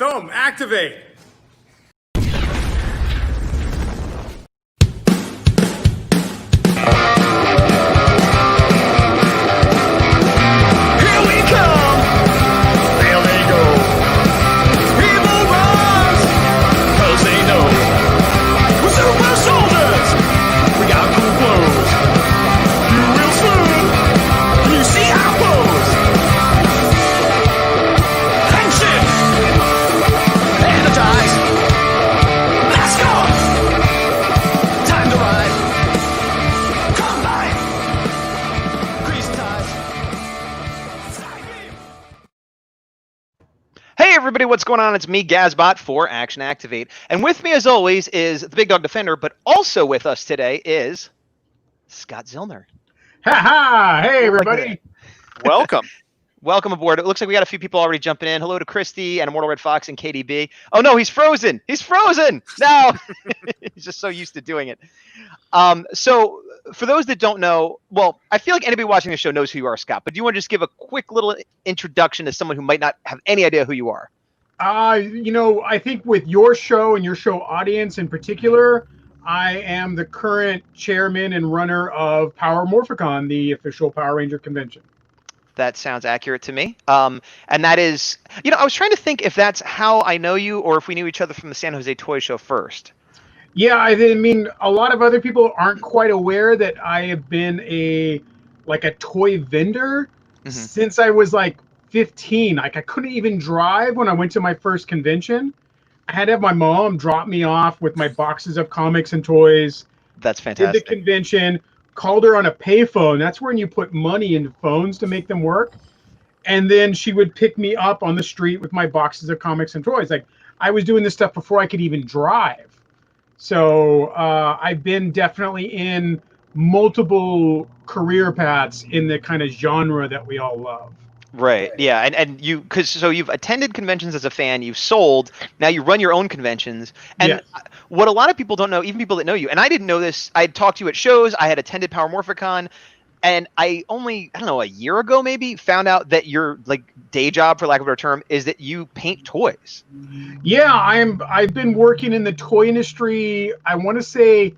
Thumb, activate. Everybody, what's going on? It's me, Gazbot, for Action Activate. And with me, as always, is the Big Dog Defender, but also with us today is Scott Zilner. Ha! Hey, everybody. Welcome. Welcome aboard. It looks like we got a few people already jumping in. Hello to Christy and Immortal Red Fox and KDB. Oh, no, he's frozen. He's frozen. No. He's just so used to doing it. So for those that don't know, well, I feel like anybody watching the show knows who you are, Scott, but do you want to just give a quick little introduction to someone who might not have any idea who you are? I think with your show and your show audience in particular, I am the current chairman and runner of Palmorfcon, the official Power Ranger convention. That sounds accurate to me. And that is, I was trying to think if that's how I know you or if we knew each other from the San Jose Toy Show first. Yeah, I mean, a lot of other people aren't quite aware that I have been a toy vendor since I was like 15. Like, I couldn't even drive when I went to my first convention. I had to have my mom drop me off with my boxes of comics and toys. That's fantastic. Did the convention, called her on a payphone. That's when you put money into phones to make them work. And then she would pick me up on the street with my boxes of comics and toys. Like, I was doing this stuff before I could even drive. So I've been definitely in multiple career paths in the kind of genre that we all love. Right. Yeah. And you've attended conventions as a fan, you've sold, now you run your own conventions. And yes. What a lot of people don't know, even people that know you, and I didn't know this, I had talked to you at shows, I had attended Palmorfcon, and I don't know, a year ago maybe, found out that your day job, for lack of a better term, is that you paint toys. Yeah, I've been working in the toy industry, I want to say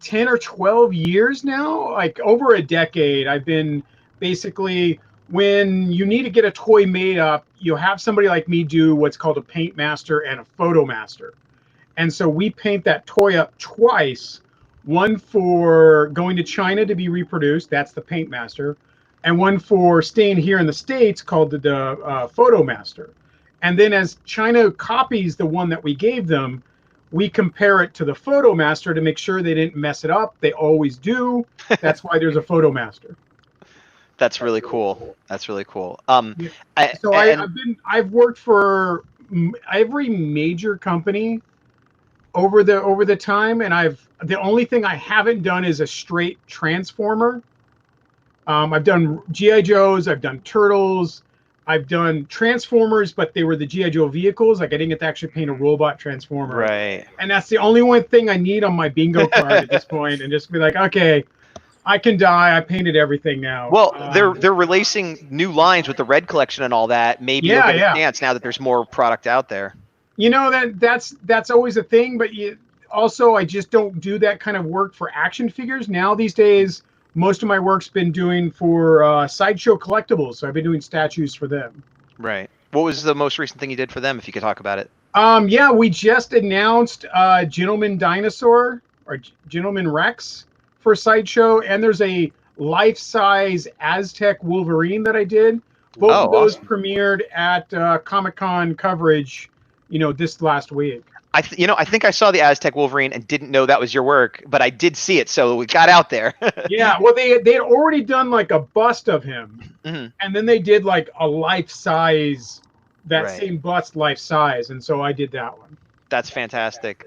10 or 12 years now, like over a decade. I've been basically, when you need to get a toy made up, you have somebody like me do what's called a paint master and a photo master. And so we paint that toy up twice, one for going to China to be reproduced, that's the paint master, and one for staying here in the States called the photo master. And then as China copies the one that we gave them, we compare it to the photo master to make sure they didn't mess it up. They always do. That's why there's a photo master. That's really cool. That's really cool. I've worked for every major company over the time, and the only thing I haven't done is a straight Transformer. I've done G.I. Joes, I've done Turtles, I've done Transformers, but they were the G.I. Joe vehicles. Like, I didn't get to actually paint a robot Transformer. Right. And that's the only one thing I need on my bingo card at this point, and just be like, okay, I can die. I painted everything now. Well, they're releasing new lines with the Red Collection and all that. Maybe you'll get a chance now that there's more product out there. That's always a thing, but also I just don't do that kind of work for action figures. Now these days, most of my work's been doing for Sideshow Collectibles, so I've been doing statues for them. Right. What was the most recent thing you did for them, if you could talk about it? Yeah, we just announced Gentleman Dinosaur, or Gentleman Rex, for Sideshow, and there's a life-size Aztec Wolverine that I did. Both of those premiered at Comic-Con coverage, this last week. I think I saw the Aztec Wolverine and didn't know that was your work, but I did see it, so we got out there. Yeah, well, they had already done like a bust of him, and then they did like a life-size, same bust life-size, and so I did that one. That's fantastic.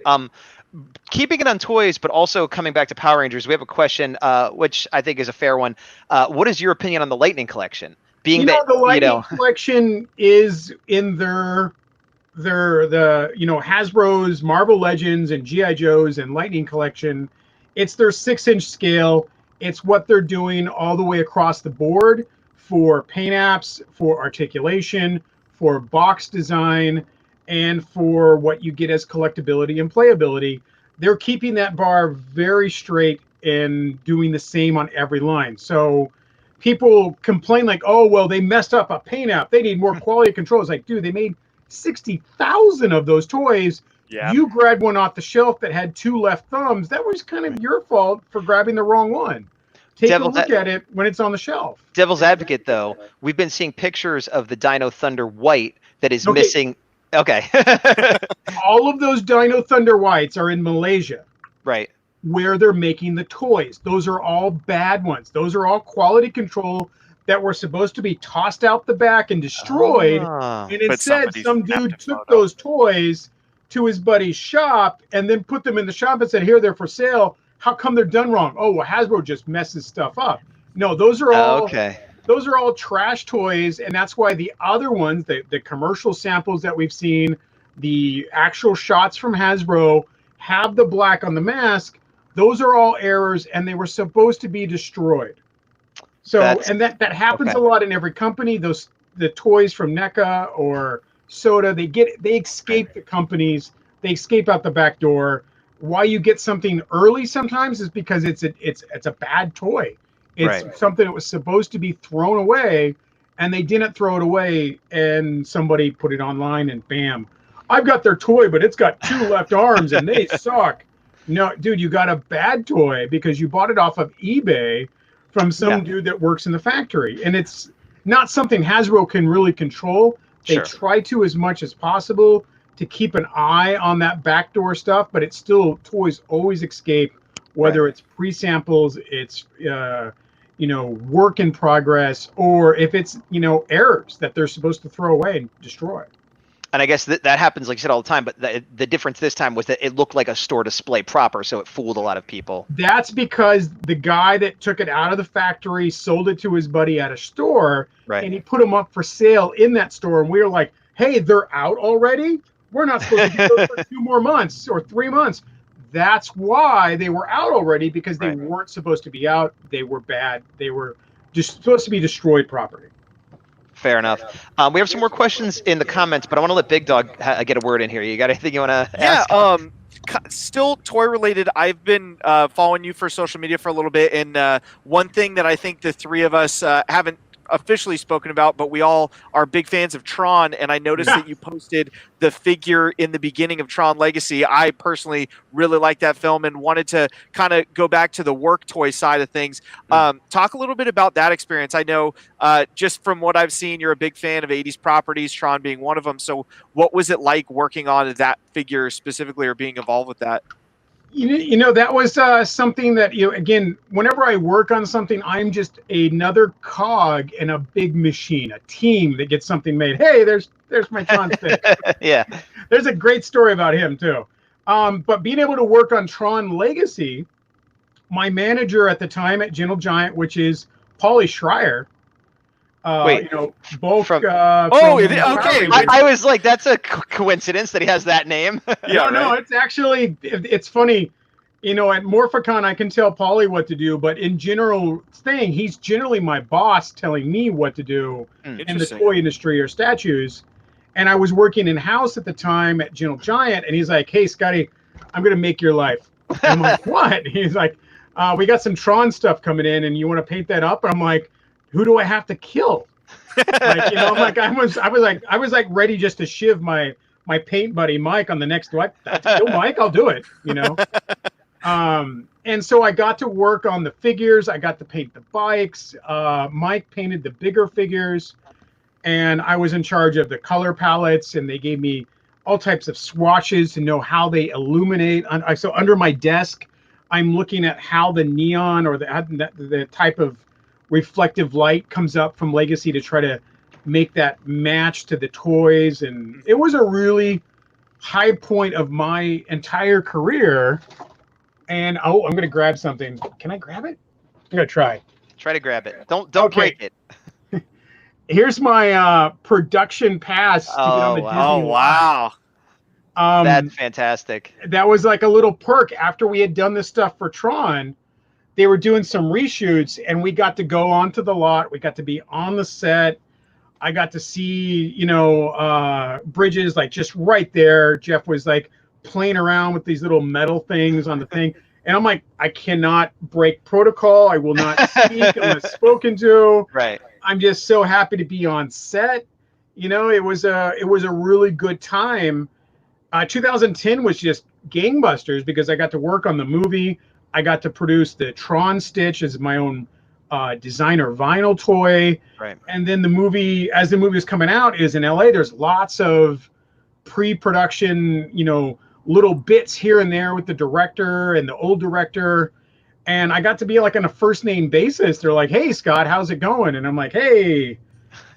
Keeping it on toys, but also coming back to Power Rangers, we have a question, which I think is a fair one. What is your opinion on the Lightning Collection? The Lightning Collection is in their Hasbro's Marvel Legends and G.I. Joes and Lightning Collection. It's their 6-inch scale. It's what they're doing all the way across the board for paint apps, for articulation, for box design. and for what you get as collectability and playability. They're keeping that bar very straight and doing the same on every line. So people complain like, oh, well, they messed up a paint app. They need more quality control. It's like, dude, they made 60,000 of those toys. Yeah. You grabbed one off the shelf that had 2 left thumbs. That was kind of your fault for grabbing the wrong one. Take a look at it when it's on the shelf. Devil's advocate, though, we've been seeing pictures of the Dino Thunder White that is missing. Okay. All of those Dino Thunder Whites are in Malaysia. Right. Where they're making the toys. Those are all bad ones. Those are all quality control that were supposed to be tossed out the back and destroyed. And instead, some dude took those toys to his buddy's shop and then put them in the shop and said, here, they're for sale. How come they're done wrong? Oh, well, Hasbro just messes stuff up. No, those are all those are all trash toys, and that's why the other ones, the commercial samples that we've seen, the actual shots from Hasbro have the black on the mask. Those are all errors, and they were supposed to be destroyed. So, and that happens a lot in every company. The toys from NECA or Soda, they escape the companies, they escape out the back door. Why you get something early sometimes is because it's a bad toy. It's something that was supposed to be thrown away, and they didn't throw it away, and somebody put it online, and bam, I've got their toy, but it's got 2 left arms, and they suck. No, dude, you got a bad toy because you bought it off of eBay from some dude that works in the factory, and it's not something Hasbro can really control. They try to as much as possible to keep an eye on that backdoor stuff, but it's still, toys always escape, whether it's pre-samples, it's work in progress, or if it's errors that they're supposed to throw away and destroy. And I guess that happens, like you said, all the time. But the difference this time was that it looked like a store display proper, so it fooled a lot of people. That's because the guy that took it out of the factory sold it to his buddy at a store, and he put them up for sale in that store. And we were like, hey, they're out already? We're not supposed to do those for 2 more months or 3 months. That's why they were out already, because they weren't supposed to be out. They were bad. They were just supposed to be destroyed property. Fair enough. We have some more questions in the comments, but I want to let Big Dog get a word in here. You got anything you want to ask? Yeah, still toy related. I've been following you for social media for a little bit, and one thing that I think the three of us haven't officially spoken about, but we all are big fans of Tron, and I noticed that you posted the figure in the beginning of Tron Legacy. I personally really like that film and wanted to kind of go back to the work toy side of things. Talk a little bit about that experience. I know just from what I've seen, you're a big fan of 80s properties, Tron being one of them. So what was it like working on that figure specifically, or being involved with that? That was something that, again, whenever I work on something, I'm just another cog in a big machine, a team that gets something made. Hey, there's my Tron stick. Yeah. There's a great story about him, too. But being able to work on Tron Legacy, my manager at the time at Gentle Giant, which is Paulie Schreier, both. From, okay. I was like, that's a coincidence that he has that name. No, it's actually, it's funny. At Morphicon, I can tell Paulie what to do, but in general thing, he's generally my boss telling me what to do in the toy industry or statues. And I was working in-house at the time at Gentle Giant, and he's like, hey, Scotty, I'm going to make your life. And I'm like, what? He's like, we got some Tron stuff coming in, and you want to paint that up? And I'm like, who do I have to kill? I'm like, I was like ready just to shiv my paint buddy Mike on the next. Do I have to kill Mike? I'll do it. And so I got to work on the figures. I got to paint the bikes. Mike painted the bigger figures, and I was in charge of the color palettes. And they gave me all types of swatches to know how they illuminate. So under my desk, I'm looking at how the neon or the type of reflective light comes up from Legacy to try to make that match to the toys. And it was a really high point of my entire career. And I'm going to grab something. Can I grab it? I'm going to try. Try to grab it. Don't break it. Here's my production pass to get on the Disney. Oh, wow. That's fantastic. That was like a little perk after we had done this stuff for Tron. They were doing some reshoots, and we got to go onto the lot. We got to be on the set. I got to see, bridges like just right there. Jeff was like playing around with these little metal things on the thing. And I'm like, I cannot break protocol. I will not speak unless spoken to. Right. I'm just so happy to be on set. It was a really good time. 2010 was just gangbusters because I got to work on the movie. I got to produce the Tron Stitch as my own designer vinyl toy. Right. And then the movie, as the movie was coming out, is in LA. There's lots of pre-production, little bits here and there with the director and the old director. And I got to be like on a first name basis. They're like, "Hey, Scott, how's it going?" And I'm like, "Hey,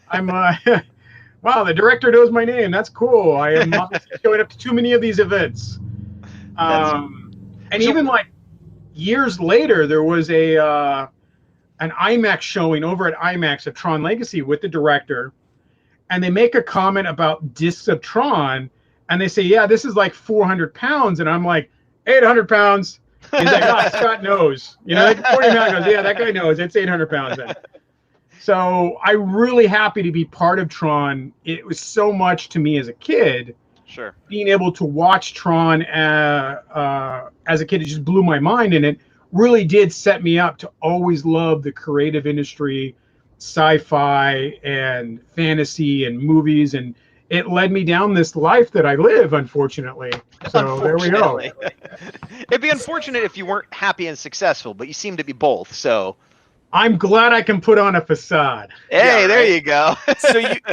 I'm wow, the director knows my name. That's cool. I am obviously showing up to too many of these events." Even like years later, there was an IMAX showing over at IMAX of Tron Legacy with the director, and they make a comment about discs of Tron, and they say, "Yeah, this is like 400 pounds," and I'm like, 800 pounds. He's like, "Oh, Scott knows." Like 40 pounds goes, "Yeah, that guy knows. It's 800 pounds then." So I'm really happy to be part of Tron. It was so much to me as a kid. Sure. Being able to watch Tron as a kid, it just blew my mind, and it really did set me up to always love the creative industry, sci-fi and fantasy and movies, and it led me down this life that I live, unfortunately. So there we go. It'd be unfortunate if you weren't happy and successful, but you seem to be both. So I'm glad I can put on a facade. Hey, there you go.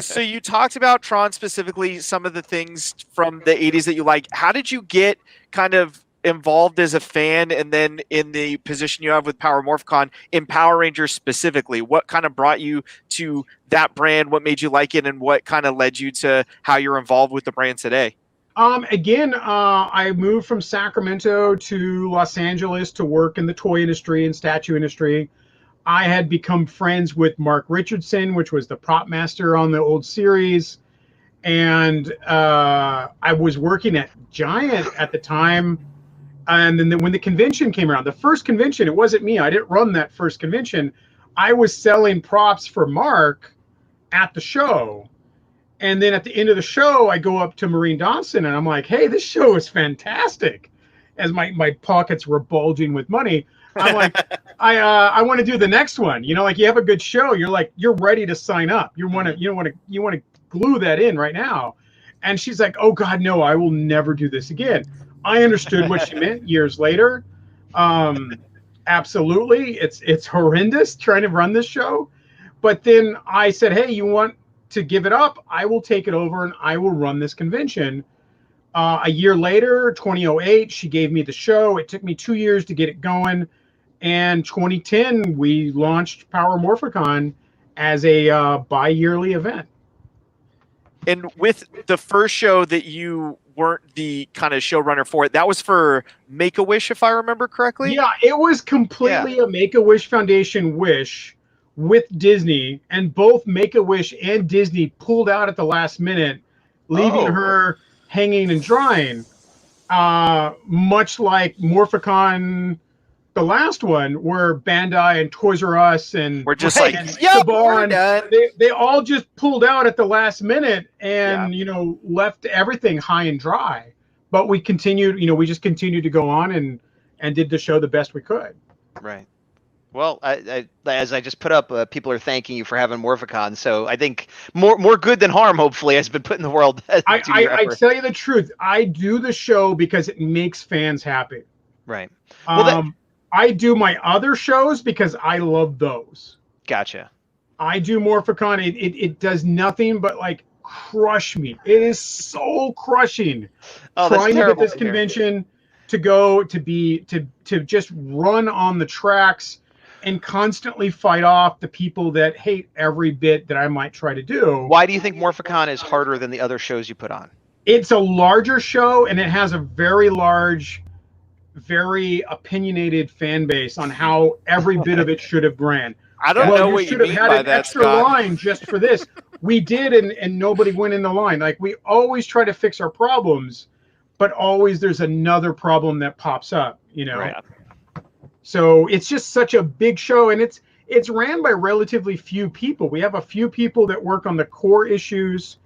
So you talked about Tron specifically, some of the things from the 80s that you like. How did you get kind of involved as a fan, and then in the position you have with Palmorfcon in Power Rangers specifically? What kind of brought you to that brand? What made you like it, and what kind of led you to how you're involved with the brand today? I moved from Sacramento to Los Angeles to work in the toy industry and statue industry. I had become friends with Mark Richardson, which was the prop master on the old series. And I was working at Giant at the time. And then when the convention came around, the first convention, it wasn't me. I didn't run that first convention. I was selling props for Mark at the show. And then at the end of the show, I go up to Maureen Dawson and I'm like, "Hey, this show is fantastic." As my pockets were bulging with money, I'm like, I want to do the next one. Like you have a good show, you're ready to sign up. You want to glue that in right now. And she's like, "Oh God, no, I will never do this again." I understood what she meant years later. Absolutely, it's horrendous trying to run this show. But then I said, "Hey, you want to give it up? I will take it over and I will run this convention." A year later, 2008, she gave me the show. It took me 2 years to get it going. And 2010, we launched Palmorfcon as a bi-yearly event. And with the first show that you weren't the kind of showrunner for it, that was for Make-A-Wish, if I remember correctly? Yeah, it was completely a Make-A-Wish Foundation wish with Disney, and both Make-A-Wish and Disney pulled out at the last minute, leaving her hanging and drying. Much like Morphicon, the last one, where Bandai and Toys R Us and we're just they all just pulled out at the last minute and left everything high and dry. But we continued, we just continued to go on and did the show the best we could. Right. Well, as I just put up, people are thanking you for having Morphicon. So I think more good than harm, hopefully, has been put in the world. I tell you the truth. I do the show because it makes fans happy. Right. Well, I do my other shows because I love those. Gotcha. I do Morphicon. It does nothing but like crush me. It is so crushing. Trying to get this convention to go to just run on the tracks and constantly fight off the people that hate every bit that I might try to do. Why do you think Morphicon is harder than the other shows you put on? It's a larger show and it has a very large, very opinionated fan base on how every bit of it should have ran. I don't know what you mean by that, extra line just for this. We did, and nobody went in the line. Like, we always try to fix our problems, but always there's another problem that pops up, Right. So it's just such a big show, and it's ran by relatively few people. We have a few people that work on the core issues,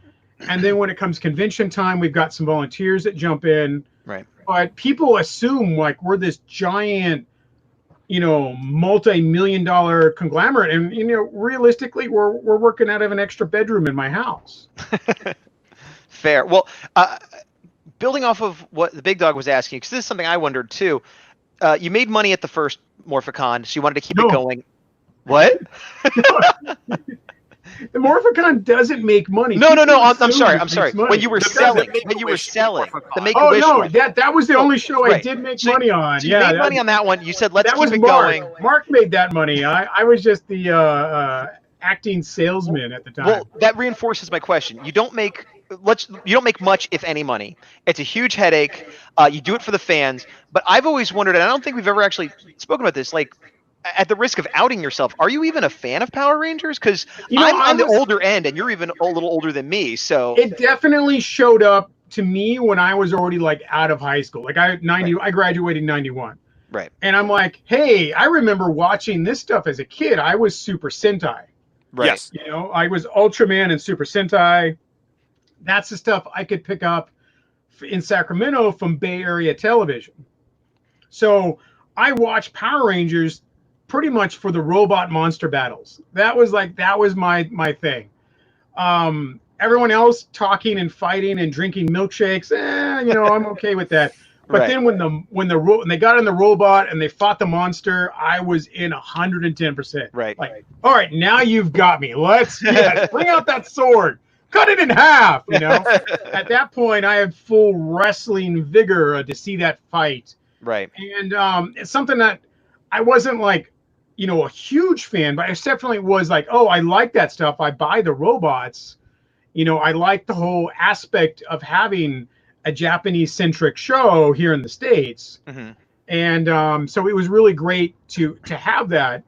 and then when it comes convention time, we've got some volunteers that jump in. Right. But people assume like we're this giant, multi-million-dollar conglomerate, and realistically, we're working out of an extra bedroom in my house. Fair. Well, building off of what the big dog was asking, because this is something I wondered too. You made money at the first Morphicon, so you wanted to keep it going. What? The Morphicon doesn't make money. No. I'm sorry. When you were selling, the Make a Wish. Oh no, that was the only show I did make money on. So you made money on that one. You said let's keep it going. Mark made that money. I was just the acting salesman at the time. Well, that reinforces my question. You don't make much, if any, money. It's a huge headache. You do it for the fans. But I've always wondered, and I don't think we've ever actually spoken about this, like, at the risk of outing yourself, are you even a fan of Power Rangers? Because I'm on the older end, and you're even a little older than me. So it definitely showed up to me when I was already like out of high school. Like I graduated in 91. Right. And I'm like, hey, I remember watching this stuff as a kid. I was Super Sentai. Right. Yes. I was Ultraman and Super Sentai. That's the stuff I could pick up in Sacramento from Bay Area television. So I watched Power Rangers pretty much for the robot monster battles. That was my thing. Everyone else talking and fighting and drinking milkshakes, I'm okay with that. But then when they got in the robot and they fought the monster, I was in 110%. Right. Like, all right, now you've got me. Let's bring out that sword. Cut it in half. At that point, I had full wrestling vigor to see that fight. Right. And it's something that I wasn't like, a huge fan, but I definitely was like, oh, I like that stuff. I buy the robots. I like the whole aspect of having a Japanese-centric show here in the States. Mm-hmm. And so it was really great to have that.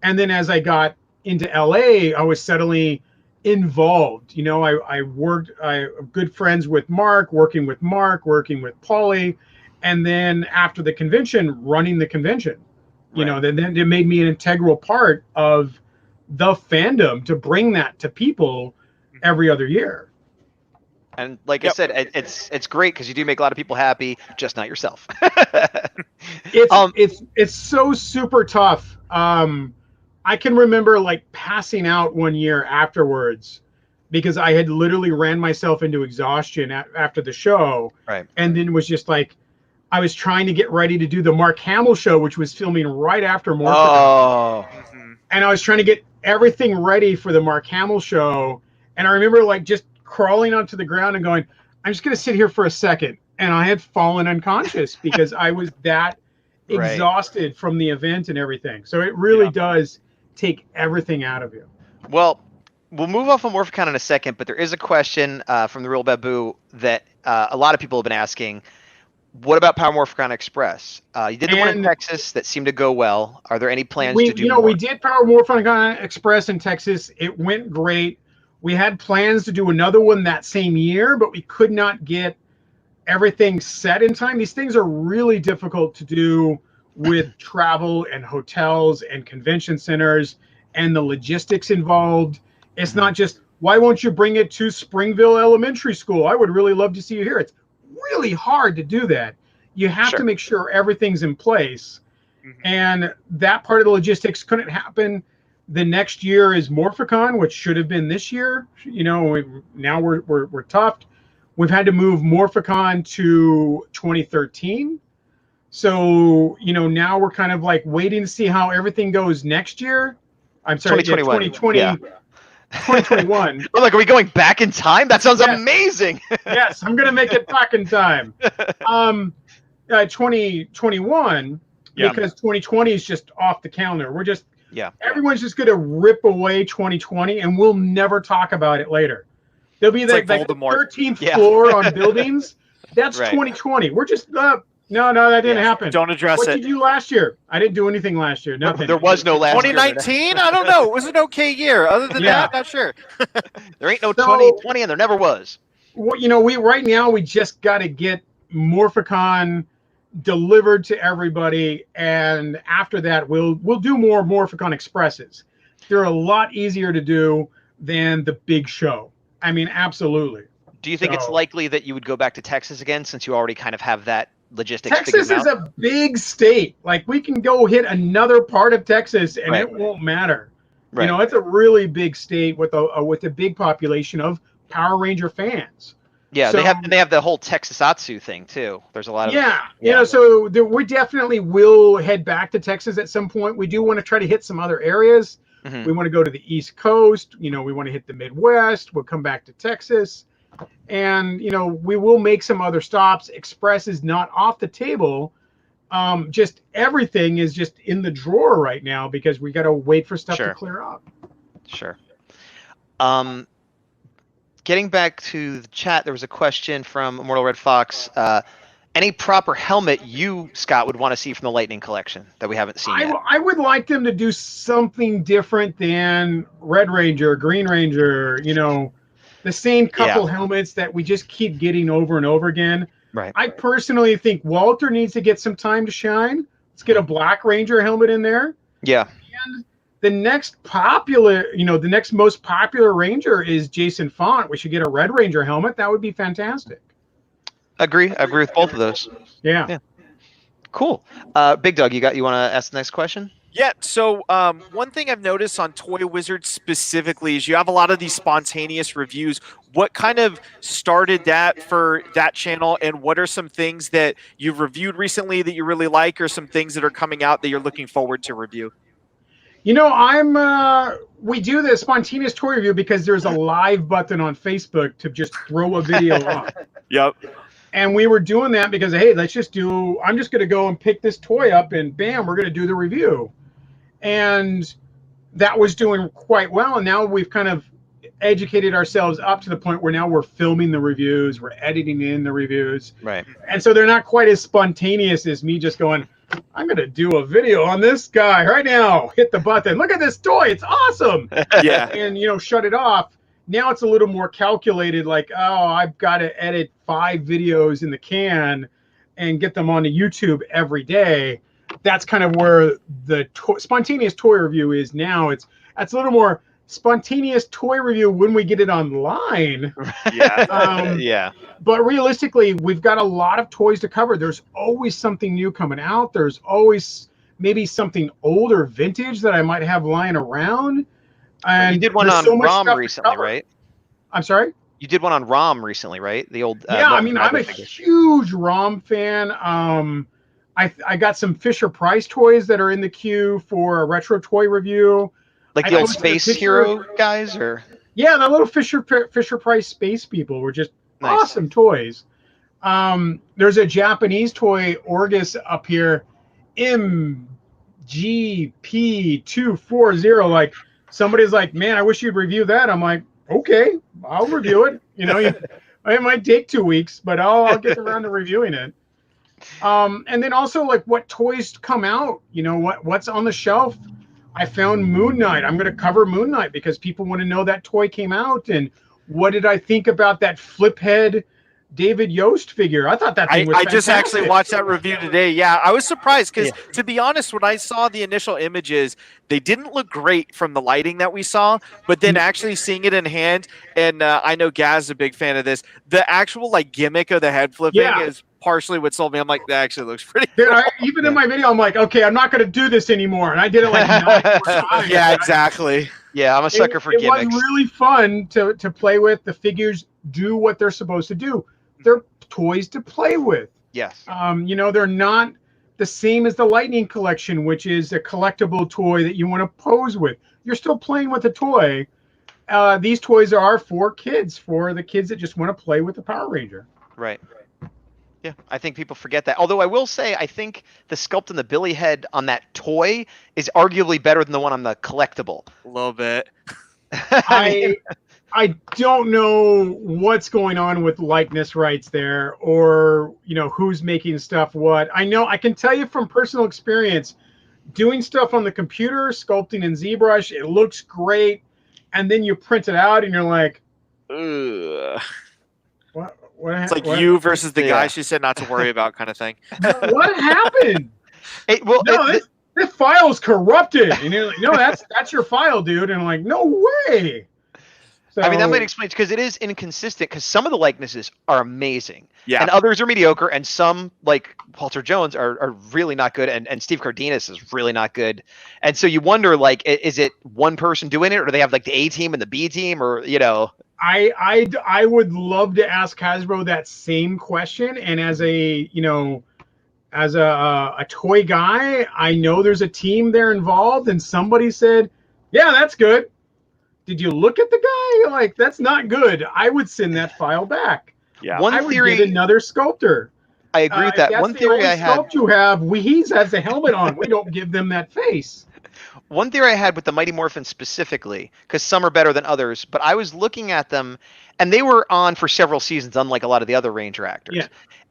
And then as I got into LA, I was suddenly involved. I good friends with Mark, working with Paulie, and then after the convention, running the convention. Then it made me an integral part of the fandom to bring that to people every other year. And like I said, it's great because you do make a lot of people happy, just not yourself. It's so super tough. I can remember like passing out one year afterwards because I had literally ran myself into exhaustion after the show. Right. And then was just like, I was trying to get ready to do the Mark Hamill show, which was filming right after Morphicon. Oh. And I was trying to get everything ready for the Mark Hamill show. And I remember like just crawling onto the ground and going, I'm just going to sit here for a second. And I had fallen unconscious because I was that exhausted from the event and everything. So it really does take everything out of you. Well, we'll move off of Morphicon in a second, but there is a question from the Real Babu that a lot of people have been asking. What about Palmorfcon Express? You did the one in Texas that seemed to go well. Are there any plans to do more? We did Palmorfcon Express in Texas. It went great. We had plans to do another one that same year, but we could not get everything set in time. These things are really difficult to do with travel and hotels and convention centers and the logistics involved. It's not just, why won't you bring it to Springville Elementary School? I would really love to see you here. It's really hard to do that. You have to make sure everything's in place. And that part of the logistics couldn't happen. The next year is Morphicon, which should have been this year. Now we're tough. We've had to move Morphicon to 2013. So, now we're kind of like waiting to see how everything goes next year. I'm sorry, 2020. 2021. Oh, like, are we going back in time? That sounds amazing. Yes, I'm going to make it back in time. 2021, because 2020 is just off the calendar. We're just, everyone's just going to rip away 2020, and we'll never talk about it later. There'll be like the 13th floor on buildings. That's 2020. We're just, no, that didn't happen. Don't address it. What did you do last year? I didn't do anything last year. Nothing. There was no last 2019? year. I don't know. It was an okay year. Other than that, not sure. There ain't no 2020, and there never was. Well, we right now we just got to get Morphicon delivered to everybody, and after that we'll do more Morphicon Expresses. They're a lot easier to do than the big show. I mean, absolutely. Do you think it's likely that you would go back to Texas again, since you already kind of have that logistics Texas figured is out? a big state. Like, we can go hit another part of Texas and it won't matter. Right. You know, it's a really big state with a big population of Power Ranger fans. Yeah, So, they have the whole Texasatsu thing too. There's a lot of you know, so we definitely will head back to Texas at some point. We do want to try to hit some other areas. We want to go to the East Coast. You know, we want to hit the Midwest. We'll come back to Texas. And, you know, we will make some other stops. Express is not off the table. Just everything is just in the drawer right now because we got to wait for stuff to clear up. Sure. Getting back to the chat, there was a question from Immortal Red Fox. Any proper helmet you, Scott, would want to see from the Lightning collection that we haven't seen yet? I would like them to do something different than Red Ranger, Green Ranger, you know, the same couple helmets that we just keep getting over and over again. Right. I personally think Walter needs to get some time to shine. Let's get a Black Ranger helmet in there. Yeah. And the next popular, you know, the next most popular Ranger is Jason Font. We should get a Red Ranger helmet. That would be fantastic. Agree. I agree with both of those. Yeah. Cool. Big Doug, you want to ask the next question? Yeah, so one thing I've noticed on Toy Wizard specifically is you have a lot of these spontaneous reviews. What kind of started that for that channel, and what are some things that you've reviewed recently that you really like, or some things that are coming out that you're looking forward to review? You know, we do the spontaneous toy review because there's a live button on Facebook to just throw a video up. Yep. And we were doing that because, hey, I'm just going to go and pick this toy up and bam, we're going to do the review. And that was doing quite well. And now we've kind of educated ourselves up to the point where now we're filming the reviews, we're editing in the reviews. Right. And so they're not quite as spontaneous as me just going, I'm going to do a video on this guy right now. Hit the button. Look at this toy. It's awesome. Yeah. And, you know, shut it off. Now it's a little more calculated, like, oh, I've got to edit 5 videos in the can and get them onto YouTube every day. That's kind of where the spontaneous toy review is now. It's a little more spontaneous toy review when we get it online. Yeah. But realistically, we've got a lot of toys to cover. There's always something new coming out. There's always maybe something older vintage that I might have lying around. And you did one on ROM recently, right? I'm sorry? You did one on ROM recently, right? The old yeah, I mean, I'm a huge ROM fan. I got some Fisher Price toys that are in the queue for a retro toy review. Like the old Space Hero guys, or? Yeah, the little Fisher Price space people were just awesome toys. There's a Japanese toy, Orgus, up here, MGP240. Like, somebody's like, man, I wish you'd review that. I'm like, okay, I'll review it. You know, it might take 2 weeks, but I'll get around to reviewing it. And then also, like, what toys come out, you know, what's on the shelf. I found Moon Knight. I'm going to cover Moon Knight because people want to know that toy came out. And what did I think about that flip head David Yost figure? I thought that thing was fantastic. I just actually watched that review today. Yeah, I was surprised because, to be honest, when I saw the initial images, they didn't look great from the lighting that we saw. But then actually seeing it in hand, and I know Gaz is a big fan of this, the actual like gimmick of the head flipping is partially what sold me. I'm like, that actually looks pretty cool. Even in my video, I'm like, okay, I'm not going to do this anymore. And I did it like 9 times. Yeah, exactly. Yeah, I'm a sucker for gimmicks. It was really fun to play with. The figures do what they're supposed to do. They're toys to play with. Yes. You know, they're not the same as the Lightning collection, which is a collectible toy that you want to pose with. You're still playing with a toy. These toys are for kids, for the kids that just want to play with the Power Ranger. Right. Yeah, I think people forget that. Although I will say, I think the sculpt in the Billy head on that toy is arguably better than the one on the collectible. A little bit. I don't know what's going on with likeness rights there, or, you know, who's making stuff what. I can tell you from personal experience, doing stuff on the computer, sculpting in ZBrush, it looks great, and then you print it out and you're like, Ugh. It's like you versus the guy she said not to worry about kind of thing. What happened? This file's corrupted. And you're like, no, that's your file, dude. And I'm like, no way. So, I mean, that might explain, because it is inconsistent, because some of the likenesses are amazing. Yeah. And others are mediocre, and some, like Walter Jones, are really not good, and Steve Cardenas is really not good. And so you wonder, like, is it one person doing it, or do they have like the A team and the B team, or, you know? I would love to ask Hasbro that same question. And as a, you know, as a toy guy, I know there's a team there involved, and somebody said, yeah, that's good. Did you look at the guy? Like, that's not good. I would send that file back. Yeah. I would get another sculptor. I agree with that. That's One the theory only I had. sculpt you have. He has a helmet on. We don't give them that face. One theory I had with the Mighty Morphin specifically, because some are better than others, but I was looking at them, and they were on for several seasons, unlike a lot of the other Ranger actors. Yeah.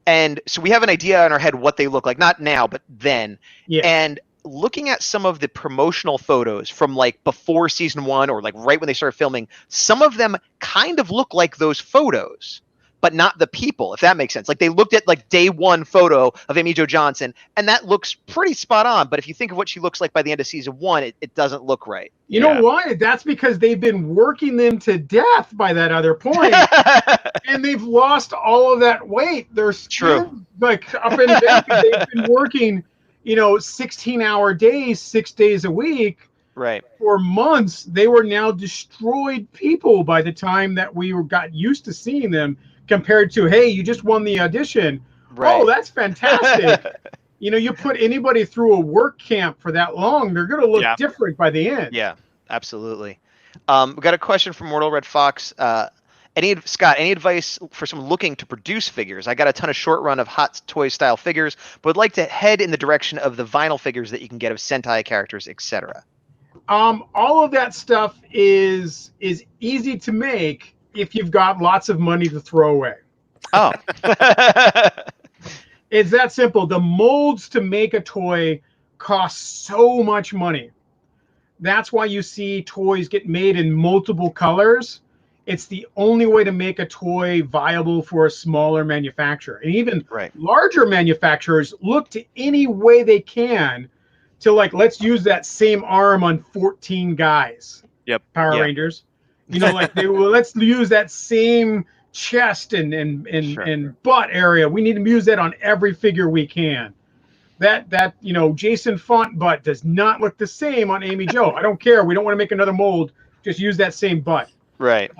And so we have an idea in our head what they look like, not now, but then. Yeah. And looking at some of the promotional photos from like before season 1, or like right when they started filming, some of them kind of look like those photos, but not the people, if that makes sense. Like, they looked at like day 1 photo of Amy Jo Johnson, and that looks pretty spot on. But if you think of what she looks like by the end of season 1, it doesn't look right. You know why? That's because they've been working them to death by that other point. And they've lost all of that weight. They're True. Like up in bed. They've been working, 16-hour days, 6 days a week. Right. For months. They were now destroyed people by the time that we got used to seeing them, compared to, hey, you just won the audition. Right. Oh, that's fantastic. You put anybody through a work camp for that long, they're going to look different by the end. Yeah, absolutely. We got a question from Mortal Red Fox. Scott, any advice for someone looking to produce figures? I got a ton of short run of Hot Toys style figures, but would like to head in the direction of the vinyl figures that you can get of Sentai characters, etc. All of that stuff is easy to make if you've got lots of money to throw away. Oh. It's that simple. The molds to make a toy cost so much money. That's why you see toys get made in multiple colors. It's the only way to make a toy viable for a smaller manufacturer. And even larger manufacturers look to any way they can to, like, let's use that same arm on 14 guys. Yep. Power Rangers. Let's use that same chest and butt area. We need to use that on every figure we can. That Jason Font butt does not look the same on Amy Jo. I don't care. We don't want to make another mold. Just use that same butt. Right.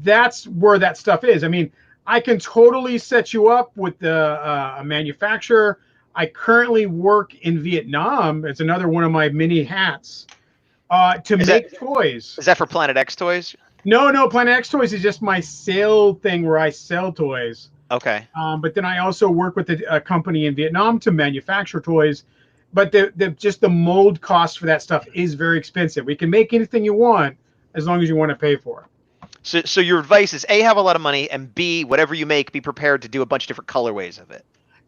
That's where that stuff is. I mean, I can totally set you up with a manufacturer. I currently work in Vietnam. It's another one of my many hats. To make toys. Is that for Planet X Toys? No. Planet X Toys is just my sale thing where I sell toys. Okay. But then I also work with a company in Vietnam to manufacture toys. But the mold cost for that stuff is very expensive. We can make anything you want as long as you want to pay for it. So your advice is A, have a lot of money, and B, whatever you make, be prepared to do a bunch of different colorways of it.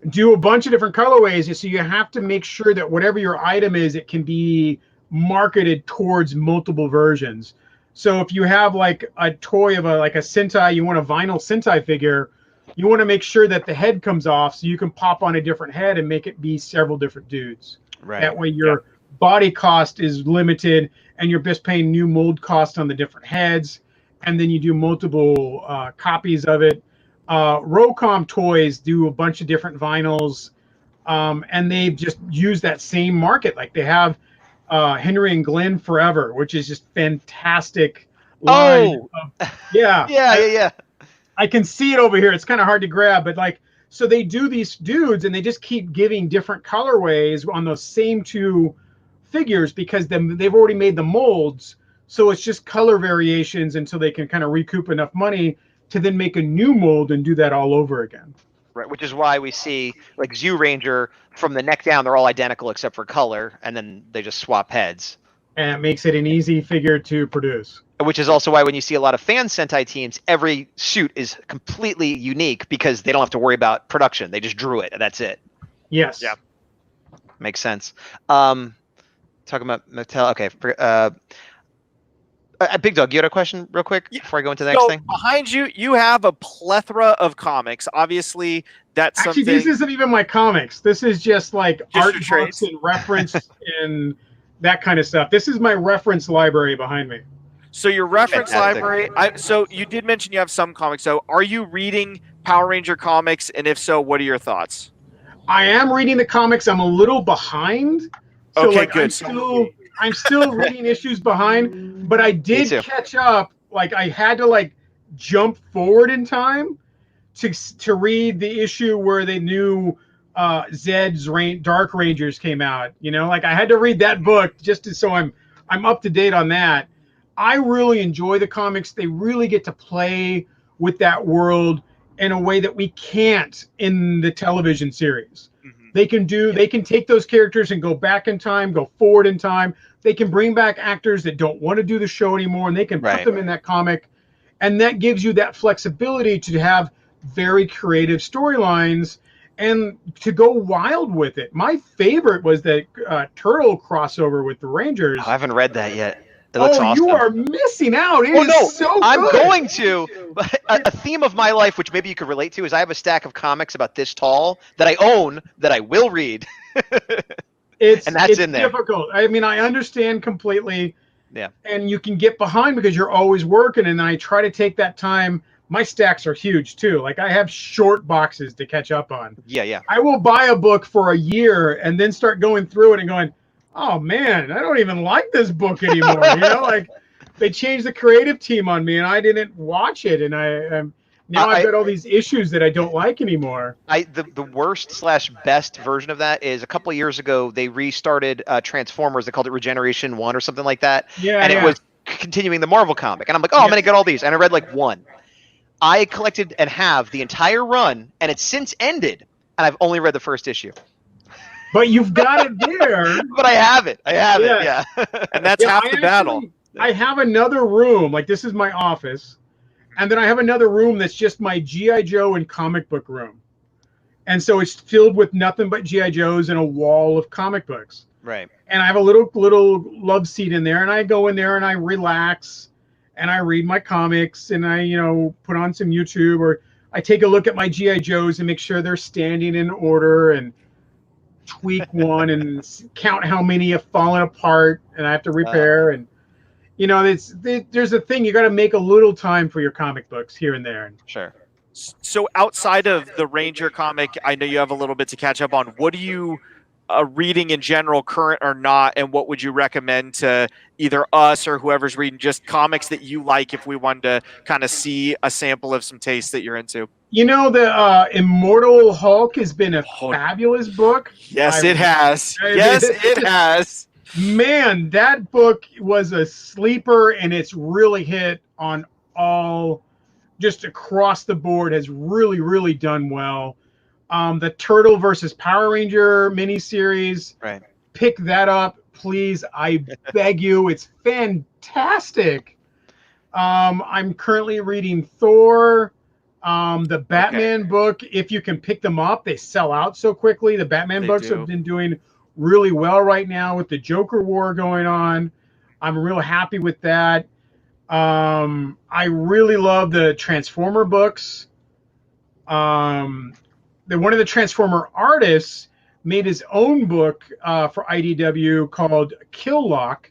Do a bunch of different colorways. So you have to make sure that whatever your item is, it can be marketed towards multiple versions. So if you have like a toy of a Sentai, you want a vinyl Sentai figure, you want to make sure that the head comes off so you can pop on a different head and make it be several different dudes. Right. That way your body cost is limited and you're just paying new mold cost on the different heads. And then you do multiple copies of it. Rocom Toys do a bunch of different vinyls, and they've just used that same market. Like they have Henry and Glenn Forever, which is just fantastic line. Yeah. I can see it over here. It's kind of hard to grab, but so they do these dudes and they just keep giving different colorways on those same two figures because they've already made the molds. So it's just color variations until they can kind of recoup enough money to then make a new mold and do that all over again. Right, which is why we see like Zoo Ranger from the neck down, they're all identical except for color, and then they just swap heads. And it makes it an easy figure to produce. Which is also why when you see a lot of fan Sentai teams, every suit is completely unique because they don't have to worry about production. They just drew it, and that's it. Yes. Yeah. Makes sense. Talking about Mattel, okay. Big Dog, you had a question real quick Yeah. before I go into the next thing? Behind you, you have a plethora of comics. Obviously, that's Actually, something. this isn't even my comics. This is just like Just art your books trades. and reference and that kind of stuff. This is my reference library behind me. So your reference Fantastic. library. So you did mention you have some comics. So are you reading Power Ranger comics? And if so, what are your thoughts? I am reading the comics. I'm a little behind. So Okay, like good. I'm still reading issues behind, but I did too. catch up. Like I had to like jump forward in time to read the issue where they knew Zed's Dark Rangers came out. You know, like I had to read that book so I'm up to date on that. I really enjoy the comics. They really get to play with that world in a way that we can't in the television series. Mm-hmm. They can take those characters and go back in time, go forward in time. They can bring back actors that don't want to do the show anymore, and they can put them in that comic. And that gives you that flexibility to have very creative storylines and to go wild with it. My favorite was the Turtle crossover with the Rangers. Oh, I haven't read that yet. It looks awesome. You are missing out. It Oh is no, so I'm good. going to. A theme of my life, which maybe you could relate to, is I have a stack of comics about this tall that I own that I will read. It's in there. difficult. I mean, I understand completely. Yeah. And you can get behind because you're always working. And I try to take that time. My stacks are huge too. Like I have short boxes to catch up on. Yeah. I will buy a book for a year and then start going through it and going, oh man, I don't even like this book anymore. You know, like they changed the creative team on me and I didn't watch it. And I've got all these issues that I don't like anymore. The worst/best version of that is a couple of years ago they restarted Transformers. They called it Regeneration 1 or something like that. It was continuing the Marvel comic. And I'm like, I'm going to get all these. And I read like one. I collected and have the entire run, and it's since ended, and I've only read the first issue. But you've got it there. But I have it. Yeah. And that's half the battle. I have another room. Like this is my office. And then I have another room that's just my G.I. Joe and comic book room. And so it's filled with nothing but G.I. Joes and a wall of comic books. Right. And I have a little love seat in there, and I go in there and I relax and I read my comics and I, put on some YouTube or I take a look at my G.I. Joes and make sure they're standing in order and tweak one and count how many have fallen apart and I have to repair. And, there's a thing. You got to make a little time for your comic books here and there. Sure. So outside of the Ranger comic, I know you have a little bit to catch up on. What are you reading in general, current or not, and what would you recommend to either us or whoever's reading just comics that you like if we wanted to kind of see a sample of some taste that you're into? The Immortal Hulk has been a fabulous book. Yes, it has. Yes, it has. Man, that book was a sleeper, and it's really hit on all, just across the board, has really, really done well. The Turtle versus Power Ranger miniseries. Right. Pick that up, please. I beg you. It's fantastic. I'm currently reading Thor. The Batman book, if you can pick them up, they sell out so quickly. The Batman books have been doing really well right now with the Joker War going on. I'm real happy with that. I really love the Transformer books. One of the Transformer artists made his own book for IDW called Kill Lock.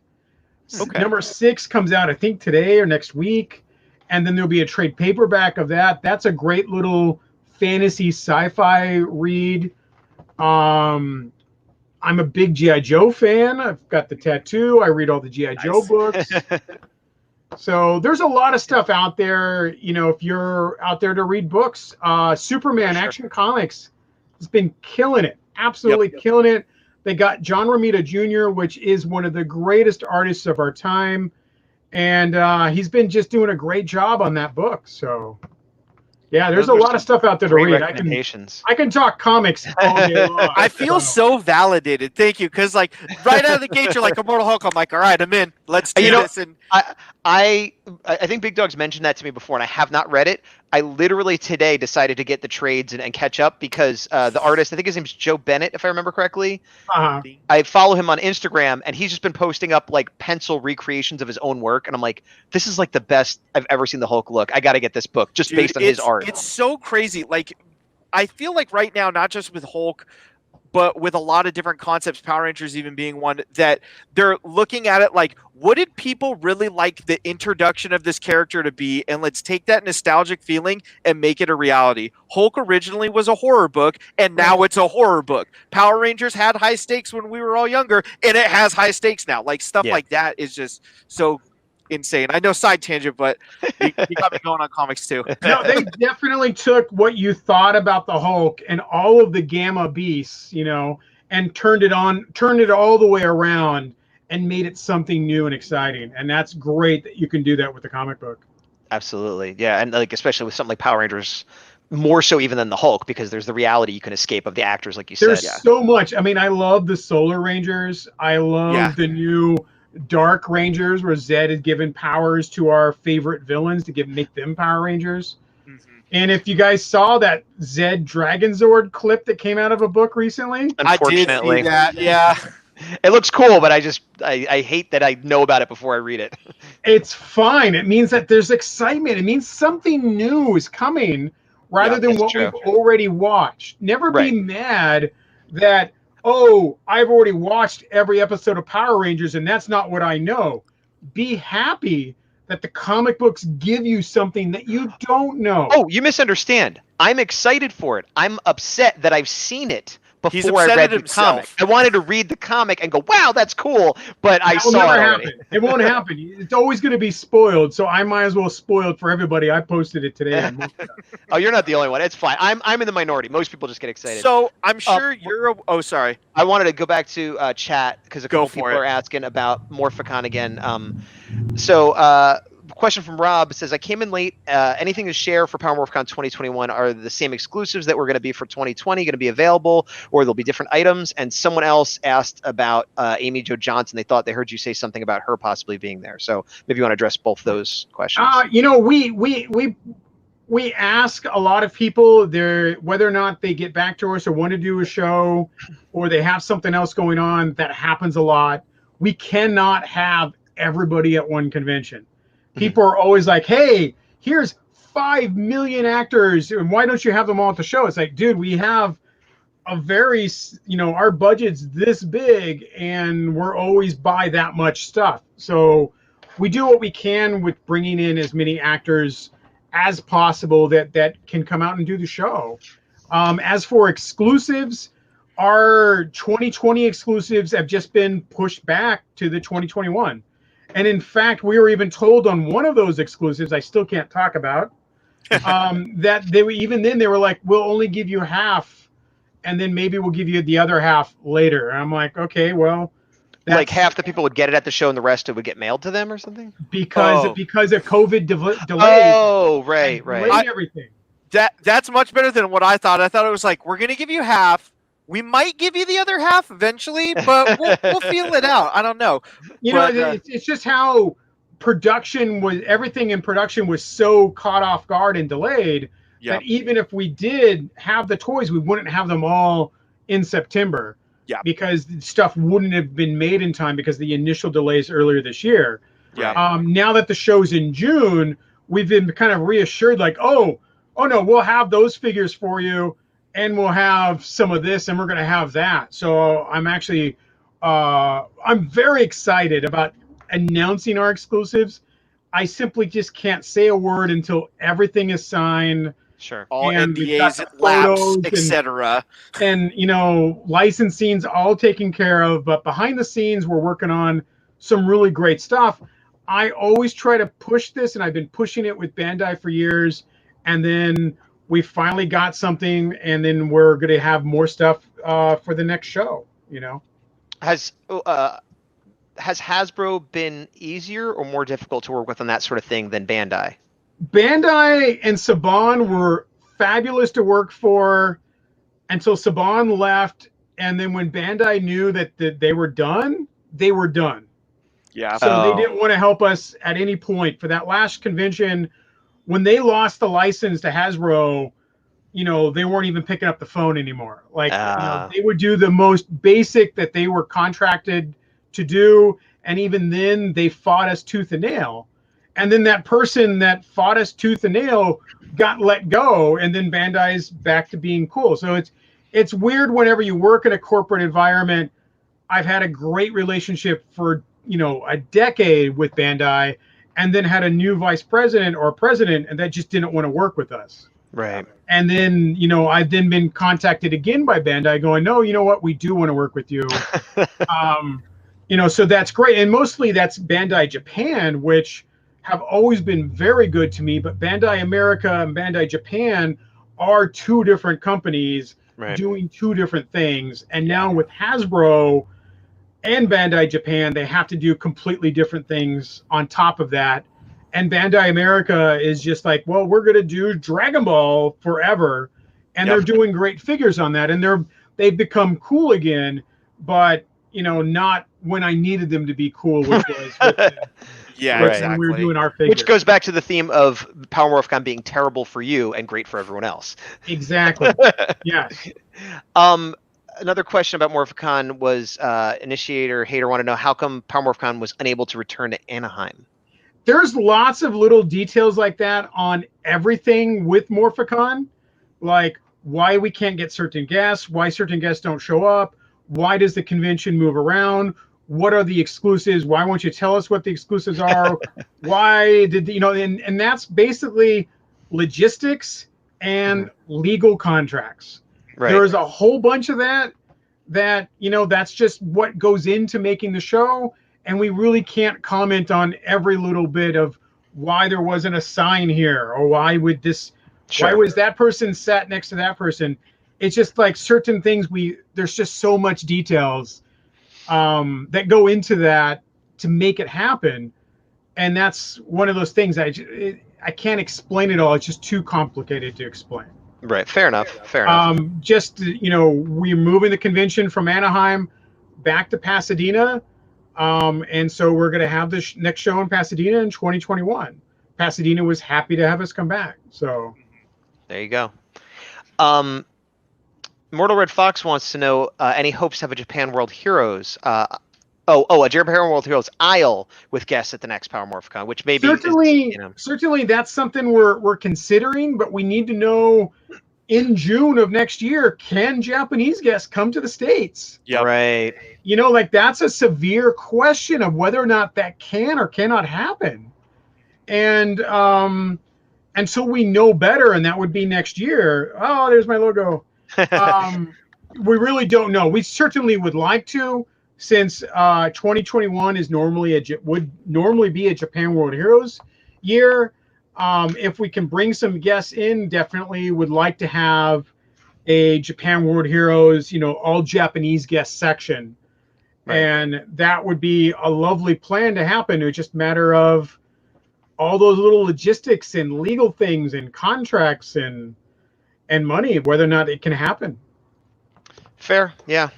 Number 6 comes out, I think, today or next week. And then there'll be a trade paperback of that. That's a great little fantasy sci-fi read. I'm a big G.I. Joe fan. I've got the tattoo. I read all the G.I. Joe books. So there's a lot of stuff out there, if you're out there to read books. Superman Action Comics has been killing it, absolutely killing it. They got John Romita Jr., which is one of the greatest artists of our time. And he's been just doing a great job on that book. So, yeah, there's a lot of stuff out there to read. I can talk comics all day long. I feel so validated. Thank you. Because, right out of the gate, you're like, Immortal Hulk. I'm like, all right, I'm in. Let's do this. And I I think Big Dog's mentioned that to me before, and I have not read it. I literally today decided to get the trades and catch up because the artist, I think his name's Joe Bennett, if I remember correctly. Uh-huh. I follow him on Instagram, and he's just been posting up like pencil recreations of his own work, and I'm like, this is like the best I've ever seen the Hulk look. I got to get this book just based on his art. It's so crazy. Like, I feel like right now, not just with Hulk, but with a lot of different concepts, Power Rangers even being one, that they're looking at it like, what did people really like the introduction of this character to be? And let's take that nostalgic feeling and make it a reality. Hulk originally was a horror book, and now it's a horror book. Power Rangers had high stakes when we were all younger, and it has high stakes now. Like, stuff like that is just so insane. I know, side tangent, but you got me going on comics too. No, they definitely took what you thought about the Hulk and all of the Gamma Beasts, and turned it all the way around and made it something new and exciting. And that's great that you can do that with the comic book. Absolutely. Yeah. And like, especially with something like Power Rangers, more so even than the Hulk, because there's the reality you can escape of the actors, like you said. There's so much. I mean, I love the Solar Rangers. I love the new Dark Rangers, where Zed is given powers to our favorite villains to make them Power Rangers. Mm-hmm. And if you guys saw that Zed Dragonzord clip that came out of a book recently, unfortunately, I did see that. Yeah, it looks cool, but I hate that I know about it before I read it. It's fine. It means that there's excitement. It means something new is coming, rather than what we've already watched. Never be mad that, oh, I've already watched every episode of Power Rangers and that's not what I know. Be happy that the comic books give you something that you don't know. Oh, you misunderstand. I'm excited for it. I'm upset that I've seen it before I read the comic. I wanted to read the comic and go, wow, that's cool, but I saw it already. It won't happen. It's always going to be spoiled, so I might as well spoil it for everybody. I posted it today. Oh, you're not the only one. It's fine. I'm in the minority. Most people just get excited. So I'm sure you're oh, sorry. I wanted to go back to chat because a couple people are asking about Morphicon again. Question from Rob says, I came in late. Anything to share for Palmorfcon 2021? Are the same exclusives that were going to be for 2020 going to be available, or there'll be different items? And someone else asked about Amy Jo Johnson. They thought they heard you say something about her possibly being there. So maybe you want to address both those questions. We ask a lot of people whether or not they get back to us or want to do a show, or they have something else going on. That happens a lot. We cannot have everybody at one convention. People are always like, hey, here's 5 million actors, and why don't you have them all at the show? It's like, dude, we have a very, our budget's this big, and we're always by that much stuff. So we do what we can with bringing in as many actors as possible that can come out and do the show. As for exclusives, our 2020 exclusives have just been pushed back to the 2021. And in fact, we were even told on one of those exclusives, I still can't talk about, that they were like, we'll only give you half, and then maybe we'll give you the other half later. And I'm like, okay, well, like half the people would get it at the show and the rest would get mailed to them or something? Because of COVID delays. Oh, right. Everything. That's much better than what I thought. I thought it was like, we're going to give you half. We might give you the other half eventually, but we'll feel it out. I don't know. It's just how everything in production was so caught off guard and delayed that even if we did have the toys, we wouldn't have them all in September. Yeah. Because stuff wouldn't have been made in time because of the initial delays earlier this year. Yeah. Now that the show's in June, we've been kind of reassured, like, oh no, we'll have those figures for you. And we'll have some of this, and we're going to have that. So I'm actually, I'm very excited about announcing our exclusives. I simply just can't say a word until everything is signed. Sure. All NDAs, labs, etc. And, licensing's all taken care of. But behind the scenes, we're working on some really great stuff. I always try to push this, and I've been pushing it with Bandai for years. And then we finally got something, and then we're going to have more stuff for the next show, Has Hasbro been easier or more difficult to work with on that sort of thing than Bandai? Bandai and Saban were fabulous to work for until Saban left, and then when Bandai knew that they were done, they were done. Yeah. So they Oh. didn't want to help us at any point for that last convention. When they lost the license to Hasbro, they weren't even picking up the phone anymore. Like, they would do the most basic that they were contracted to do. And even then they fought us tooth and nail. And then that person that fought us tooth and nail got let go. And then Bandai's back to being cool. So it's weird whenever you work in a corporate environment. I've had a great relationship for, a decade with Bandai, and then had a new vice president or president, and that just didn't want to work with us. Right. And then, I've then been contacted again by Bandai going, no, you know what? We do want to work with you. So that's great. And mostly that's Bandai Japan, which have always been very good to me. But Bandai America and Bandai Japan are two different companies doing two different things. And now with Hasbro and Bandai Japan, they have to do completely different things on top of that. And Bandai America is just like, well, we're going to do Dragon Ball forever. And they're doing great figures on that. And they've become cool again, but, not when I needed them to be cool, which was when we were doing our figures. Which goes back to the theme of Palmorfcon being terrible for you and great for everyone else. Exactly. Yes. Another question about Morphicon was Initiator Hater want to know how come Palmorfcon was unable to return to Anaheim. There's lots of little details like that on everything with Morphicon, like why we can't get certain guests, why certain guests don't show up, why does the convention move around, what are the exclusives, why won't you tell us what the exclusives are, why did and that's basically logistics and legal contracts. Right. There's a whole bunch of that that's just what goes into making the show. And we really can't comment on every little bit of why there wasn't a sign here, or why was that person sat next to that person. It's just like certain things there's just so much details that go into that to make it happen. And that's one of those things I can't explain it all. It's just too complicated to explain. Right. Fair enough. We're moving the convention from Anaheim back to Pasadena. And so we're going to have this next show in Pasadena in 2021. Pasadena was happy to have us come back. So there you go. Mortal Red Fox wants to know any hopes to have a Japan World Heroes. A Japan World Heroes aisle with guests at the next Palmorfcon, which maybe certainly that's something we're considering, but we need to know in June of next year, can Japanese guests come to the States? Yeah, right. That's a severe question of whether or not that can or cannot happen. And so we know better, and that would be next year. Oh, there's my logo. We really don't know. We certainly would like to, since 2021 would normally be a Japan World Heroes year. If we can bring some guests in, definitely would like to have a Japan World Heroes, all Japanese guest section. Right. And that would be a lovely plan to happen. It's just a matter of all those little logistics and legal things and contracts and money, whether or not it can happen. Fair. Yeah.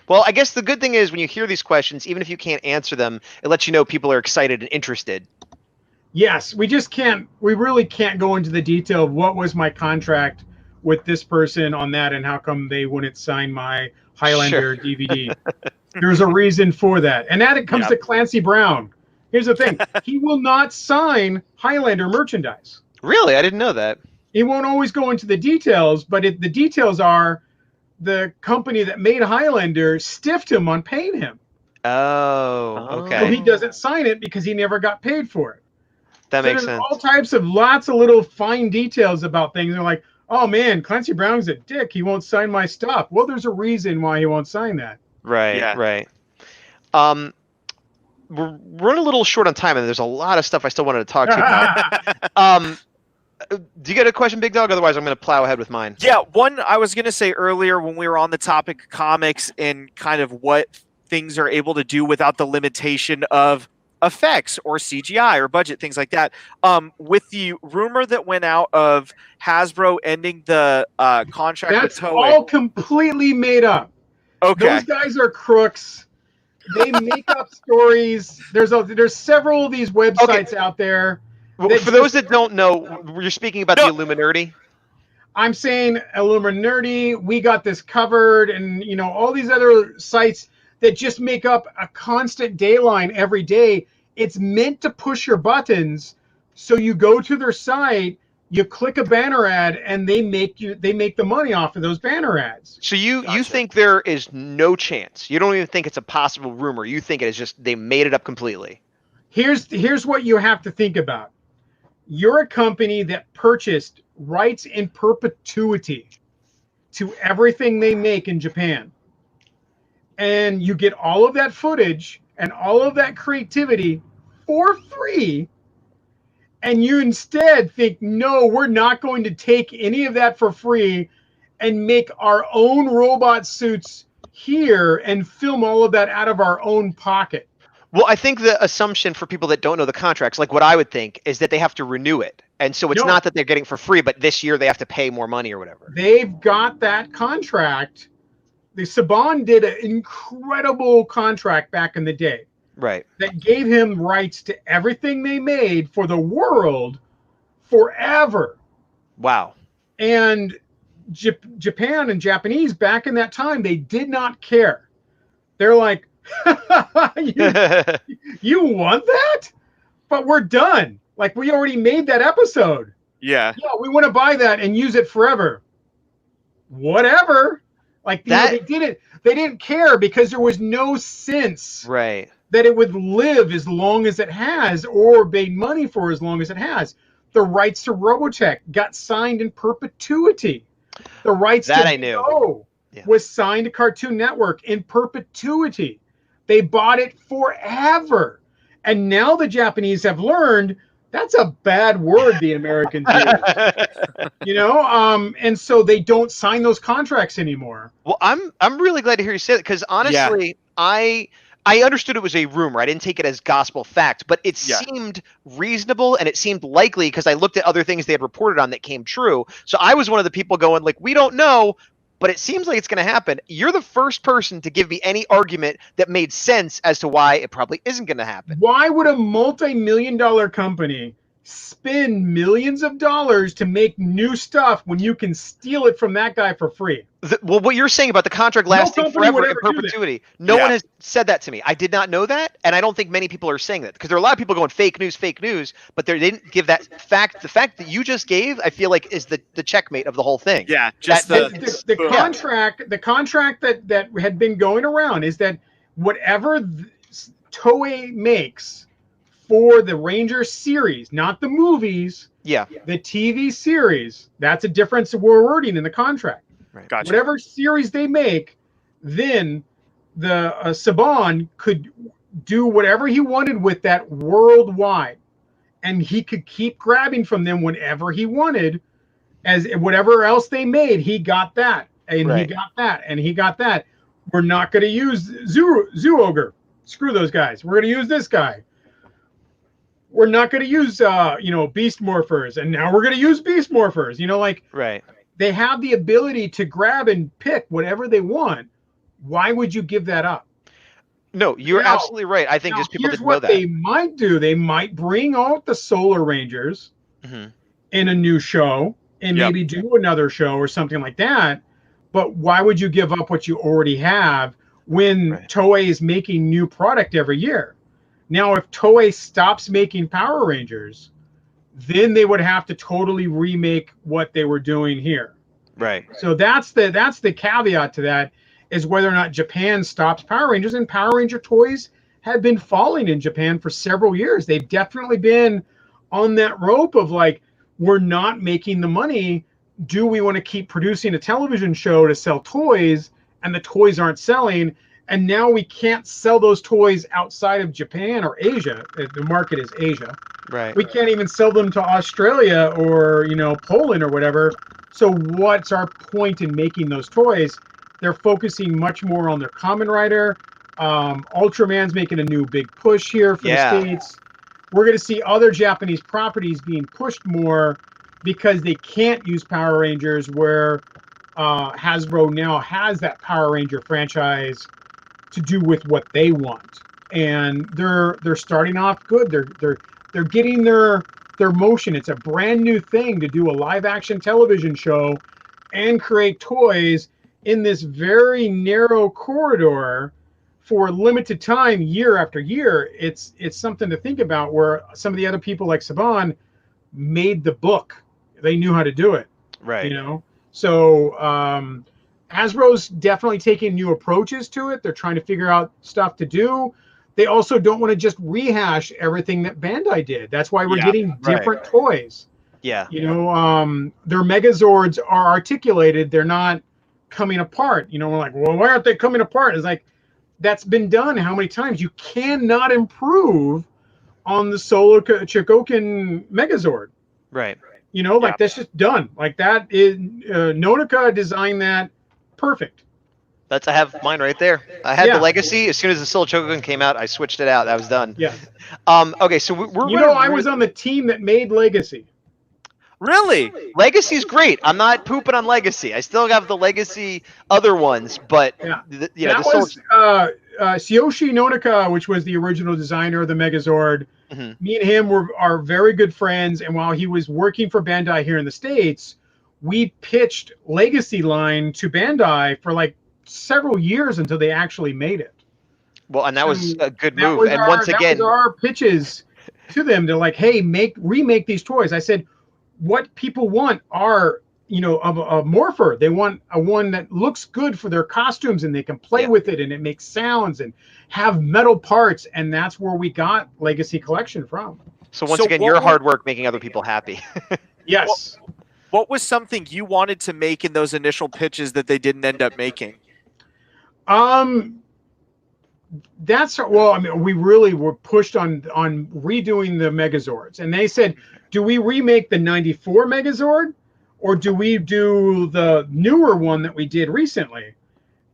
Well, I guess the good thing is when you hear these questions, even if you can't answer them, it lets you know people are excited and interested. Yes, we really can't go into the detail of what was my contract with this person on that and how come they wouldn't sign my Highlander DVD. There's a reason for that. And that it comes to Clancy Brown. Here's the thing. He will not sign Highlander merchandise. Really? I didn't know that. He won't always go into the details, but the details are the company that made Highlander stiffed him on paying him. Oh, okay. So he doesn't sign it because he never got paid for it. That makes sense. All types of lots of little fine details about things. They're like, oh man, Clancy Brown's a dick. He won't sign my stuff. Well, there's a reason why he won't sign that. Right, right. We're running a little short on time, and there's a lot of stuff I still wanted to talk to you about. Do you get a question, Big Dog? Otherwise, I'm going to plow ahead with mine. Yeah, one I was going to say earlier when we were on the topic of comics and kind of what things are able to do without the limitation of effects or CGI or budget, things like that. With the rumor that went out of Hasbro ending the contract with Toei. That's all completely made up. Okay. Those guys are crooks. They make up stories. There's several of these websites out there. Well, for those that don't know, you're speaking about the Illuminati. I'm saying Illuminati, we got this covered, and all these other sites that just make up a constant dayline every day. It's meant to push your buttons, so you go to their site, you click a banner ad, and they make the money off of those banner ads. So you think there is no chance? You don't even think it's a possible rumor. You think it is just they made it up completely. Here's what you have to think about. You're a company that purchased rights in perpetuity to everything they make in Japan. And you get all of that footage and all of that creativity for free. And you instead think, no, we're not going to take any of that for free and make our own robot suits here and film all of that out of our own pocket. Well, I think the assumption for people that don't know the contracts, like what I would think, is that they have to renew it. And so it's not that they're getting for free, but this year they have to pay more money or whatever. They've got that contract. The Saban did an incredible contract back in the day. Right. That gave him rights to everything they made for the world forever. Wow. And Japan and Japanese back in that time, they did not care. They're like, you want that? But we're done. Like, we already made that episode. Yeah, we want to buy that and use it forever. Whatever. Like, they didn't care because there was no sense right that it would live as long as it has or made money for as long as it has. The rights to Robotech got signed in perpetuity. The rights that to I knew was signed to Cartoon Network in perpetuity. They bought it forever. And now the Japanese have learned that's a bad word the Americans use. And so they don't sign those contracts anymore. Well, I'm really glad to hear you say that, because honestly, I understood it was a rumor. I didn't take it as gospel fact, but it seemed reasonable and it seemed likely because I looked at other things they had reported on that came true. So I was one of the people going like, we don't know, but it seems like it's going to happen. You're the first person to give me any argument that made sense as to why it probably isn't going to happen. Why would a multi-million-dollar company spend millions of dollars to make new stuff when you can steal it from that guy for free? Well, what you're saying about the contract lasting forever in perpetuity, no one has said that to me. I did not know that, and I don't think many people are saying that, because there are a lot of people going fake news, but they didn't give that fact. The fact that you just gave, I feel like, is the checkmate of the whole thing. Yeah, just the contract. The contract that had been going around is that whatever Toei makes for the Ranger series, not the movies, the TV series, that's a difference we're wording in the contract. Right. Gotcha. Whatever series they make, then the Saban could do whatever he wanted with that worldwide, and he could keep grabbing from them whenever he wanted. As whatever else they made, he got that, and he got that, and he got that. We're not going to use Zoo Ogre. Screw those guys. We're going to use this guy. We're not going to use Beast Morphers, and now we're going to use Beast Morphers. They have the ability to grab and pick whatever they want. Why would you give that up? No, you're absolutely right. I think just people didn't know that. Here's what they might do. They might bring out the Solar Rangers in a new show and maybe do another show or something like that. But why would you give up what you already have when Toei is making new product every year? Now, if Toei stops making Power Rangers, then they would have to totally remake what they were doing here. Right. So that's the caveat to that, is whether or not Japan stops Power Rangers. And Power Ranger toys have been falling in Japan for several years. They've definitely been on that rope of like, we're not making the money. Do we want to keep producing a television show to sell toys, and the toys aren't selling? And now we can't sell those toys outside of Japan or Asia. The market is Asia. Right. We can't even sell them to Australia or, Poland or whatever. So what's our point in making those toys? They're focusing much more on their Kamen Rider. Ultraman's making a new big push here for the States. We're going to see other Japanese properties being pushed more because they can't use Power Rangers, where Hasbro now has that Power Ranger franchise to do with what they want. And they're starting off good. They're getting their motion. It's a brand new thing to do a live action television show and create toys in this very narrow corridor for a limited time, year after year. It's something to think about, where some of the other people like Saban made the book. They knew how to do it. Right. You know? So Hasbro's definitely taking new approaches to it. They're trying to figure out stuff to do. They also don't want to just rehash everything that Bandai did. That's why we're getting different toys. Yeah. You know, their Megazords are articulated. They're not coming apart. You know, we're like, well, why aren't they coming apart? It's like, that's been done how many times? You cannot improve on the Solo Chogokin Megazord. Right. You know, like that's just done. Like that is Nonica designed that perfect. I have mine right there. I had the Legacy. As soon as the Solo Chogokin came out, I switched it out. That was done. Yeah. Okay, so we're You know, I was on the team that made Legacy. Really? Legacy's great. I'm not pooping on Legacy. I still have the Legacy other ones, but that was Tsuyoshi Nonica, which was the original designer of the Megazord. Mm-hmm. Me and him are very good friends, and while he was working for Bandai here in the States, we pitched Legacy line to Bandai for like several years until they actually made it. Well, and that was a good move. And once again, that was our pitches to them. They're like, "Hey, remake these toys." I said, "What people want are, you know, a morpher. They want a one that looks good for their costumes and they can play with it and it makes sounds and have metal parts." And that's where we got Legacy Collection from. So once again, your hard work making other people happy. Yes. What was something you wanted to make in those initial pitches that they didn't end up making? We really were pushed on redoing the Megazords, and they said, do we remake the 94 Megazord or do we do the newer one that we did recently?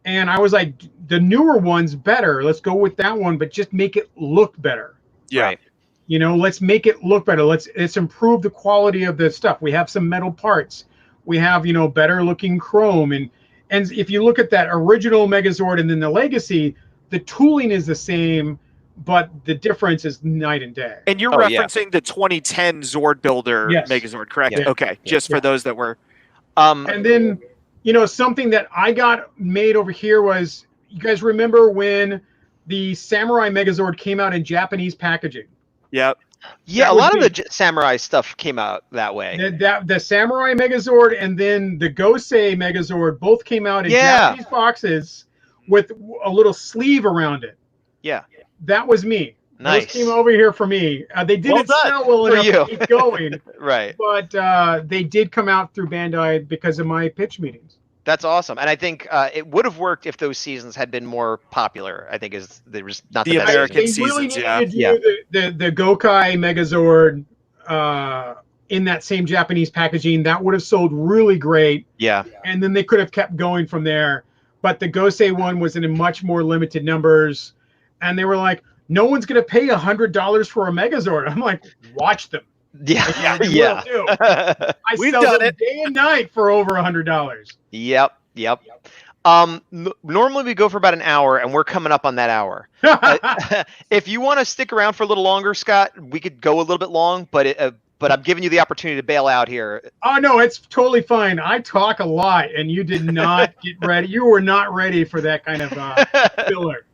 And I was like, the newer one's better. Let's go with that one, but just make it look better. Yeah. Right. You know, let's make it look better. Let's improve the quality of the stuff. We have some metal parts. We have, you know, better looking chrome. And if you look at that original Megazord and then the Legacy, the tooling is the same, but the difference is night and day. And you're referencing the 2010 Zord Builder Megazord, correct? Yeah. Okay, just for those that were. And then, you know, something that I got made over here was, you guys remember when the Samurai Megazord came out in Japanese packaging? Yep. Yeah, a lot of the Samurai stuff came out that way. The Samurai Megazord and then the Gosei Megazord both came out in Japanese boxes with a little sleeve around it. Yeah. That was me. Nice. Those came over here for me. They didn't sell well enough to keep going. Right. But they did come out through Bandai because of my pitch meetings. That's awesome. And I think it would have worked if those seasons had been more popular, I think there was not the best American seasons. They really seasons, needed to do the Gokai Megazord in that same Japanese packaging. That would have sold really great. Yeah. And then they could have kept going from there. But the Gosei one was in much more limited numbers. And they were like, no one's going to pay $100 for a Megazord. I'm like, watch them. Yeah. I We've sell done them it day and night for over $100. Yep. Normally we go for about an hour, and we're coming up on that hour. If you want to stick around for a little longer, Scott, we could go a little bit long, but I'm giving you the opportunity to bail out here. Oh, no, it's totally fine. I talk a lot, and you did not get ready. You were not ready for that kind of filler.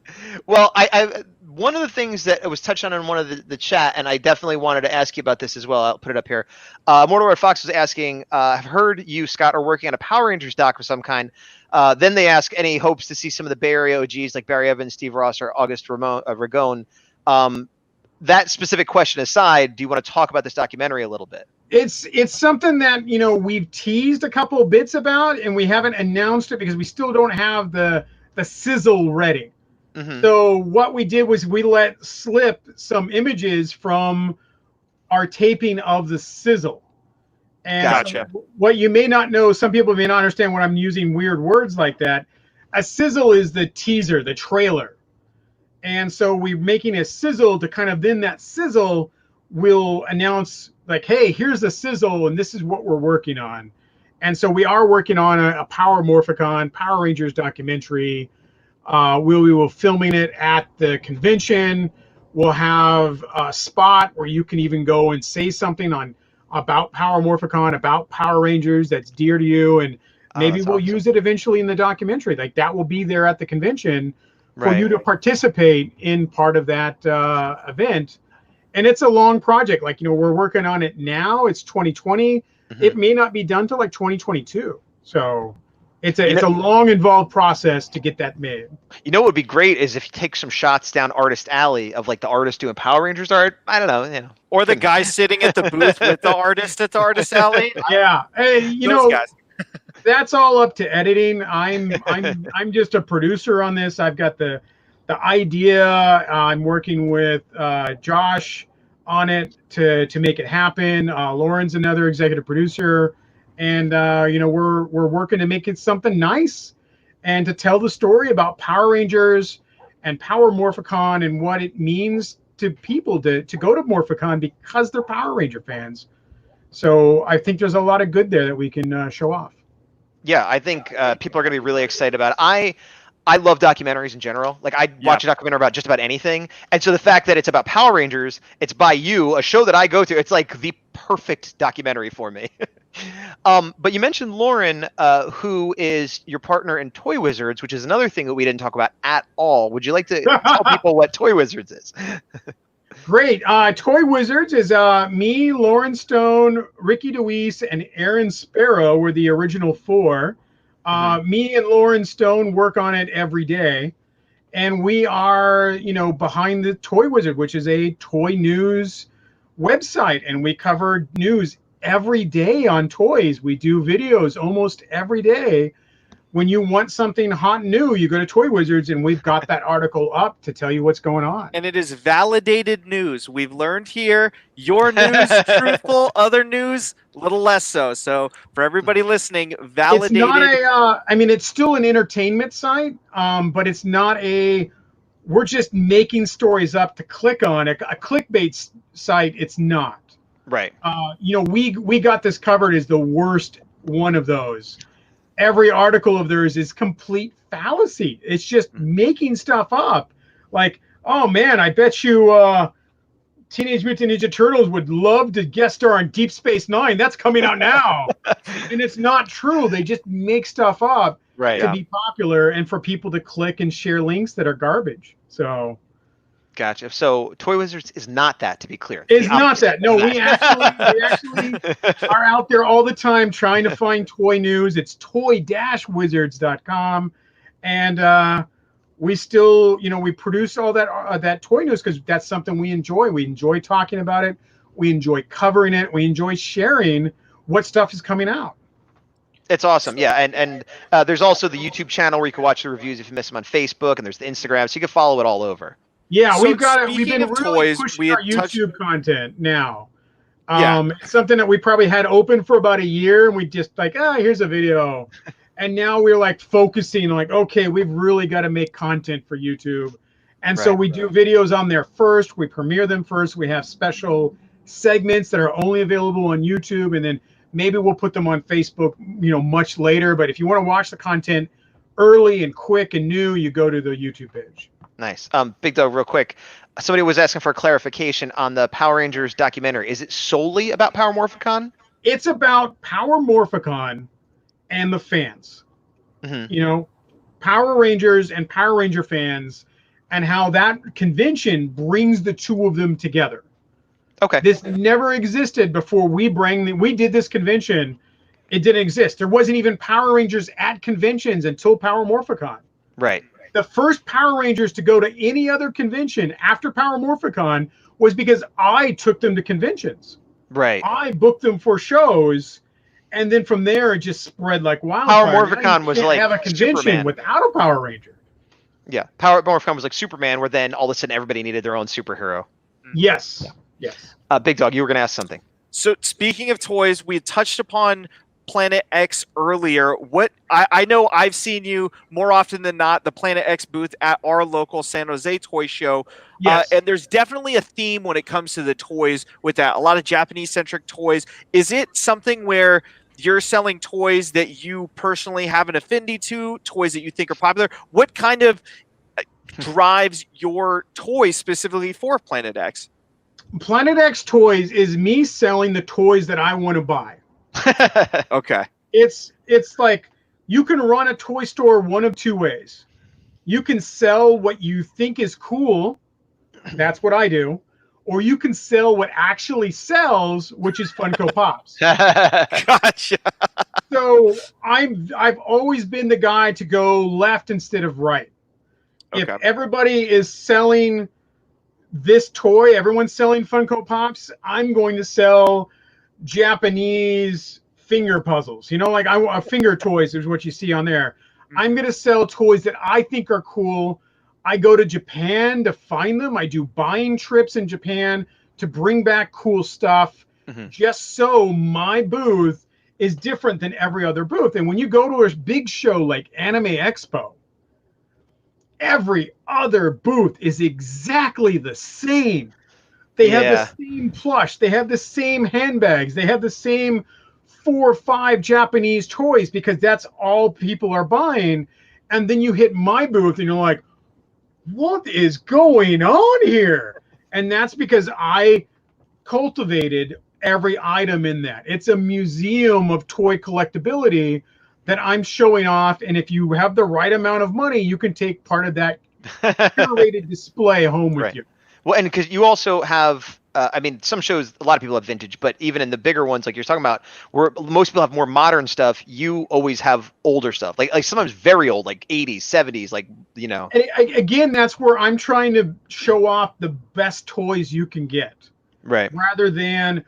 Well, I one of the things that was touched on in one of the chat, and I definitely wanted to ask you about this as well. I'll put it up here. Mortal Red Fox was asking, I've heard you, Scott, are working on a Power Rangers doc of some kind. Then they ask any hopes to see some of the Bay Area OGs like Barry Evans, Steve Ross, or August Ragone. That specific question aside, do you want to talk about this documentary a little bit? It's something that, you know, we've teased a couple of bits about, and we haven't announced it because we still don't have the sizzle ready. Mm-hmm. So what we did was we let slip some images from our taping of the sizzle. And gotcha. What you may not know, some people may not understand when I'm using weird words like that. A sizzle is the teaser, the trailer. And so we're making a sizzle to kind of, then that sizzle will announce like, hey, here's the sizzle and this is what we're working on. And so we are working on a Power Morphicon, Power Rangers documentary. We will filming it at the convention. We'll have a spot where you can even go and say something about Palmorfcon, about Power Rangers that's dear to you, and Oh, maybe that's we'll awesome. use it eventually in the documentary. Like that will be there at the convention for Right. you to participate in part of that event. And it's a long project. Like, we're working on it now. It's 2020. Mhm. It may not be done till like 2022. So it's You know- a long, involved process to get that made. You know what would be great is if you take some shots down Artist Alley of like the artist doing Power Rangers art. I don't know, Or the guy sitting at the booth with the artist at the Artist Alley. Yeah. Hey, Those guys. that's all up to editing. I'm just a producer on this. I've got the idea. I'm working with Josh on it to make it happen. Lauren's another executive producer, and we're working to make it something nice and to tell the story about Power Rangers and Power Morphicon and what it means to people to go to Morphicon because they're Power Ranger fans. So I think there's a lot of good there that we can show off. Yeah, I think people are going to be really excited about it. I love documentaries in general. Like I watch a documentary about just about anything, and so the fact that it's about Power Rangers, it's by you, a show that I go to, it's like the perfect documentary for me. But you mentioned Lauren, who is your partner in Toy Wizards, which is another thing that we didn't talk about at all. Would you like to tell people what Toy Wizards is? Great. Toy Wizards is me, Lauren Stone, Ricky DeWeese, and Aaron Sparrow were the original four. Me and Lauren Stone work on it every day. And we are, behind the Toy Wizard, which is a toy news website. And we cover news every day on toys. We do videos almost every day. When you want something hot and new, you go to Toy Wizards, and we've got that article up to tell you what's going on. And it is validated news. We've learned here your news, truthful, other news, a little less so. So for everybody listening, validated. It's not it's still an entertainment site, but it's not we're just making stories up to click on. A clickbait site, it's not. Right. We got this covered as the worst one of those. Every article of theirs is complete fallacy. It's just making stuff up. Like, oh man, I bet you Teenage Mutant Ninja Turtles would love to guest star on Deep Space Nine. That's coming out now. And it's not true. They just make stuff up to be popular and for people to click and share links that are garbage. So gotcha. So Toy Wizards is not that, to be clear. It's not that. No, we actually are out there all the time trying to find toy news. It's toy-wizards.com. And we still, we produce all that toy news because that's something we enjoy. We enjoy talking about it. We enjoy covering it. We enjoy sharing what stuff is coming out. It's awesome. Yeah. And there's also the YouTube channel where you can watch the reviews if you miss them on Facebook, and there's the Instagram, so you can follow it all over. Yeah, So we've got it. We've speaking been of really toys, pushing we our had touched- YouTube content now. Yeah. It's something that we probably had open for about a year, and we just here's a video. And now we're like focusing like, okay, we've really got to make content for YouTube. And so we do videos on there first. We premiere them first. We have special segments that are only available on YouTube. And then maybe we'll put them on Facebook, much later. But if you want to watch the content early and quick and new, you go to the YouTube page. Nice. Big Dog, real quick. Somebody was asking for clarification on the Power Rangers documentary. Is it solely about Power Morphicon? It's about Power Morphicon and the fans. Power Rangers and Power Ranger fans, and how that convention brings the two of them together. Okay. This never existed before we did this convention. It didn't exist. There wasn't even Power Rangers at conventions until Power Morphicon. Right. The first Power Rangers to go to any other convention after Power Morphicon was because I took them to conventions. Right. I booked them for shows, and then from there it just spread like wildfire. Power Morphicon was like have a convention Superman. without a Power Ranger. Yeah. Power Morphicon was like Superman, where then all of a sudden everybody needed their own superhero. Yes. Yes. Big Dog, you were going to ask something. So speaking of toys, we had touched upon Planet X earlier. What I know I've seen you more often than not, the Planet X booth at our local San Jose toy show. Yes. And there's definitely a theme when it comes to the toys with that. A lot of Japanese centric toys. Is it something where you're selling toys that you personally have an affinity to, toys that you think are popular. What kind of drives your toys specifically for Planet X? Planet X Toys is me selling the toys that I want to buy. Okay. It's like you can run a toy store one of two ways. You can sell what you think is cool. That's what I do. Or you can sell what actually sells, which is Funko Pops. Gotcha. So I've always been the guy to go left instead of right. Okay. If everybody is selling this toy, everyone's selling Funko Pops, I'm going to sell Japanese finger puzzles. You know, like finger toys is what you see on there. I'm going to sell toys that I think are cool. I go to Japan to find them. I do buying trips in Japan to bring back cool stuff, just so my booth is different than every other booth. And when you go to a big show like Anime Expo, every other booth is exactly the same. They have the same plush. They have the same handbags. They have the same 4 or 5 Japanese toys because that's all people are buying. And then you hit my booth and you're like, what is going on here? And that's because I cultivated every item in that. It's a museum of toy collectability that I'm showing off. And if you have the right amount of money, you can take part of that curated display home with you. Well, and because you also have, I mean, some shows, a lot of people have vintage, but even in the bigger ones, like you're talking about, where most people have more modern stuff, you always have older stuff, like sometimes very old, like 80s, 70s, like, you know. And again, that's where I'm trying to show off the best toys you can get. Right. Rather than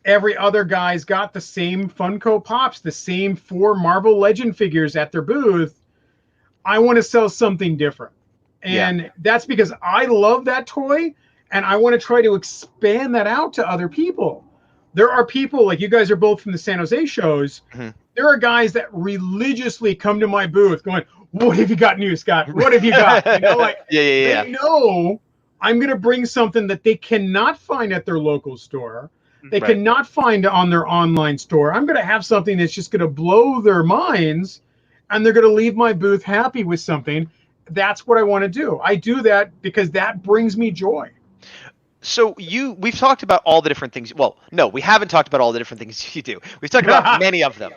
every other guy's got the same Funko Pops, the same 4 Marvel Legend figures at their booth. I want to sell something different. And that's because I love that toy and I want to try to expand that out to other people. There are people, like you guys are both from the San Jose shows. There are guys that religiously come to my booth going, what have you got new, Scott? What have you got? You know, like they know I'm going to bring something that they cannot find at their local store. They cannot find on their online store. I'm going to have something that's just going to blow their minds, and they're going to leave my booth happy with something. That's what I want to do. I do that because that brings me joy. So we've talked about all the different things. Well, no, we haven't talked about all the different things you do. We've talked about many of them.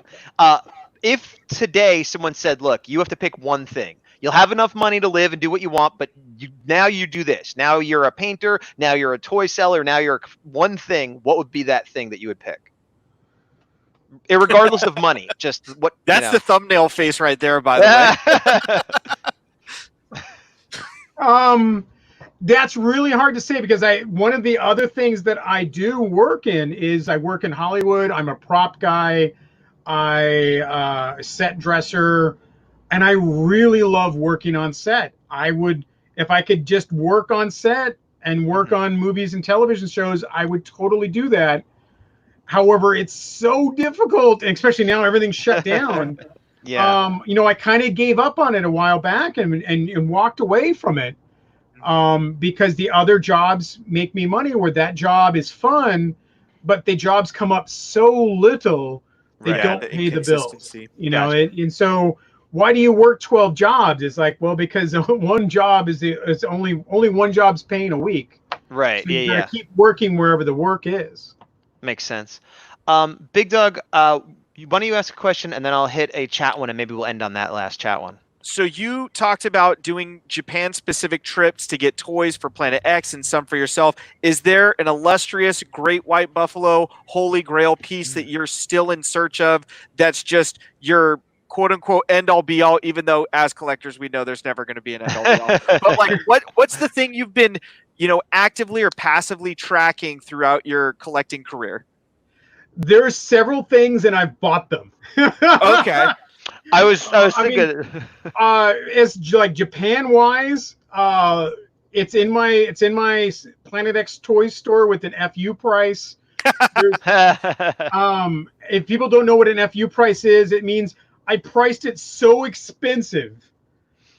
If today someone said, look, you have to pick one thing. You'll have enough money to live and do what you want, but now you do this. Now you're a painter. Now you're a toy seller. Now you're one thing. What would be that thing that you would pick? Irregardless of money, just what. That's the thumbnail face right there, by the way. That's really hard to say because one of the other things that I do work in is I work in Hollywood. I'm a prop guy. I set dresser, and I really love working on set. I would, if I could just work on set and work on movies and television shows, I would totally do that. However, it's so difficult, especially now everything's shut down. You know, I kind of gave up on it a while back and walked away from it because the other jobs make me money where that job is fun, but the jobs come up so little they don't pay the bills. You know, and so why do you work 12 jobs? It's like, well, because one job is only one job's paying a week. Right. So you gotta keep working wherever the work is. Makes sense. Big Doug, why don't you ask a question and then I'll hit a chat one and maybe we'll end on that last chat one. So you talked about doing Japan-specific trips to get toys for Planet X and some for yourself. Is there an illustrious Great White Buffalo Holy Grail piece that you're still in search of that's just your quote-unquote end-all be-all, even though as collectors we know there's never going to be an end-all be-all? But like, what's the thing you've been, you know, actively or passively tracking throughout your collecting career? There's several things, and I've bought them. Okay. I was thinking. It's like Japan wise, it's in my Planet X toy store with an FU price. If people don't know what an FU price is, it means I priced it so expensive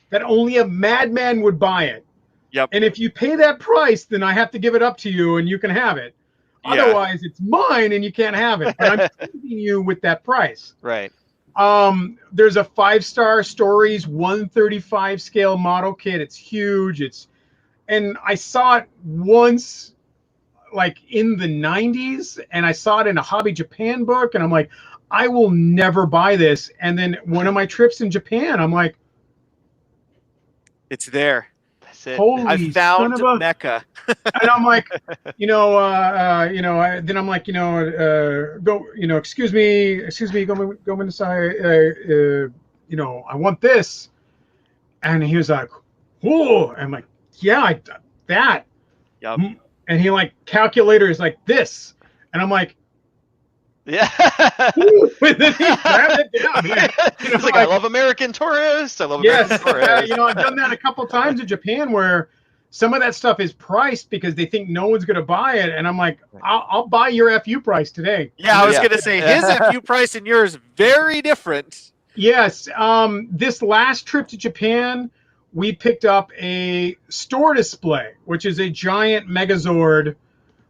that only a madman would buy it. Yep. And if you pay that price, then I have to give it up to you, and you can have it. Yeah. Otherwise, it's mine and you can't have it. But I'm teasing you with that price. Right. There's a 5-star Stories 135 scale model kit. It's huge. And I saw it once, like in the 90s, and I saw it in a Hobby Japan book, and I'm like, I will never buy this. And then one of my trips in Japan, I'm like, It's there. That's it. holy I son found of a... Mecca. And I'm like, then I'm like, go, excuse me, go inside, I want this. And he was like, whoa. I'm like, yeah, that. Yep. And he like, calculator is like this. And I'm like, Yeah. ooh. And then he grabbed it down. Man. It's like, I love American tourists. I love American tourists. I've done that a couple times in Japan where some of that stuff is priced because they think no one's going to buy it. And I'm like, I'll buy your FU price today. Yeah, I was going to say his FU price and yours very different. Yes. This last trip to Japan, we picked up a store display, which is a giant Megazord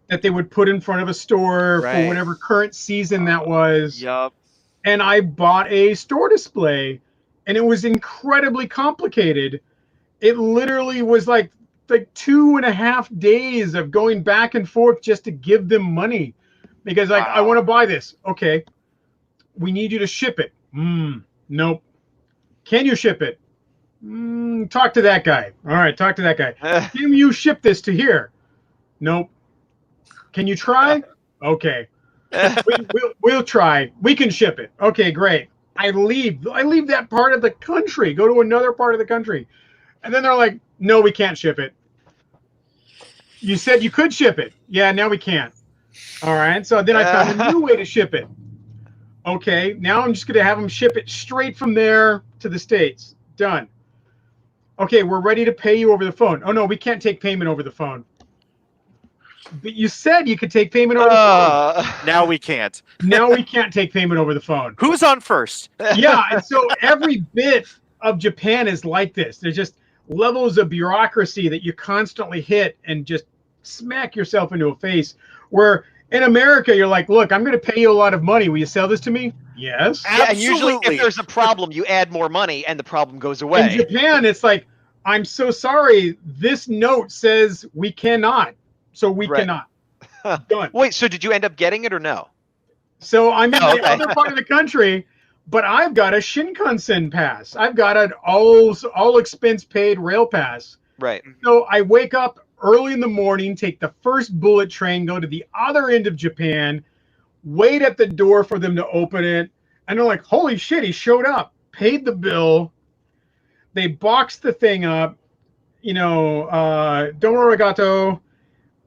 that they would put in front of a store for whatever current season that was. Yup. And I bought a store display, and it was incredibly complicated. It literally was like 2.5 days of going back and forth just to give them money, because like, I want to buy this. Okay, we need you to ship it. Nope. Can you ship it? Talk to that guy. All right, talk to that guy. Can you ship this to here? Nope. Can you try? Okay. We'll try. We can ship it. Okay, great. I leave that part of the country, go to another part of the country. And then they're like, no, we can't ship it. You said you could ship it. Yeah, now we can't. All right. So then I found a new way to ship it. Okay, now I'm just going to have them ship it straight from there to the States. Done. Okay, we're ready to pay you over the phone. Oh, no, we can't take payment over the phone. But you said you could take payment over the phone. Now we can't. Now we can't take payment over the phone. Who's on first? Yeah, and so every bit of Japan is like this. There's just levels of bureaucracy that you constantly hit and just smack yourself into a face. Where in America, you're like, look, I'm going to pay you a lot of money. Will you sell this to me? Yes. Yeah, and usually if there's a problem, you add more money and the problem goes away. In Japan, it's like, I'm so sorry. This note says we cannot. So we cannot. Done. Wait, so did you end up getting it or no? So I'm in the other part of the country, but I've got a Shinkansen pass. I've got an all expense paid rail pass. Right. So I wake up early in the morning, take the first bullet train, go to the other end of Japan, wait at the door for them to open it. And they're like, holy shit, he showed up, paid the bill. They boxed the thing up, domo arigato,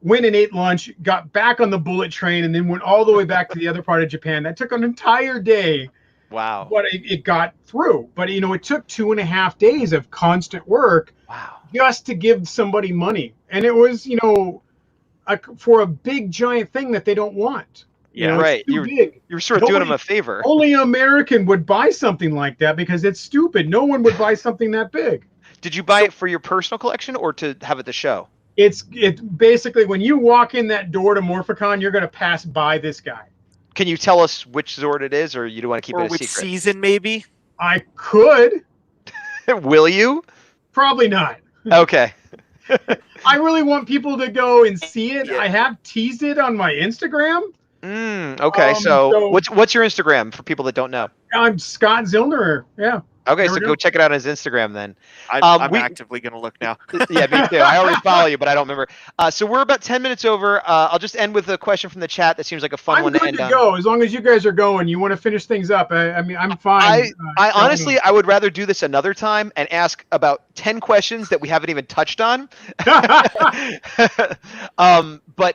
went and ate lunch, got back on the bullet train, and then went all the way back to the other part of Japan. That took an entire day. Wow. But it got through. But, it took 2.5 days of constant work. Wow. Just to give somebody money. And it was, for a big, giant thing that they don't want. Yeah, right. You're sort of doing them a favor. Only an American would buy something like that because it's stupid. No one would buy something that big. Did you buy it for your personal collection or to have at the show? It's basically when you walk in that door to Morphicon, you're going to pass by this guy. Can you tell us which Zord it is, or you don't want to keep it a secret? Or which season, maybe? I could. Will you? Probably not. Okay. I really want people to go and see it. Yeah. I have teased it on my Instagram. Okay, so what's your Instagram for people that don't know? I'm Scott Zilner. Yeah. Okay, so go check it out on his Instagram then. I'm actively going to look now. Yeah, me too. I already follow you, but I don't remember. So we're about 10 minutes over. I'll just end with a question from the chat that seems like a fun one to end on. I'm good to go. As long as you guys are going. You want to finish things up. I mean, I'm fine. I honestly, I would rather do this another time and ask about 10 questions that we haven't even touched on. But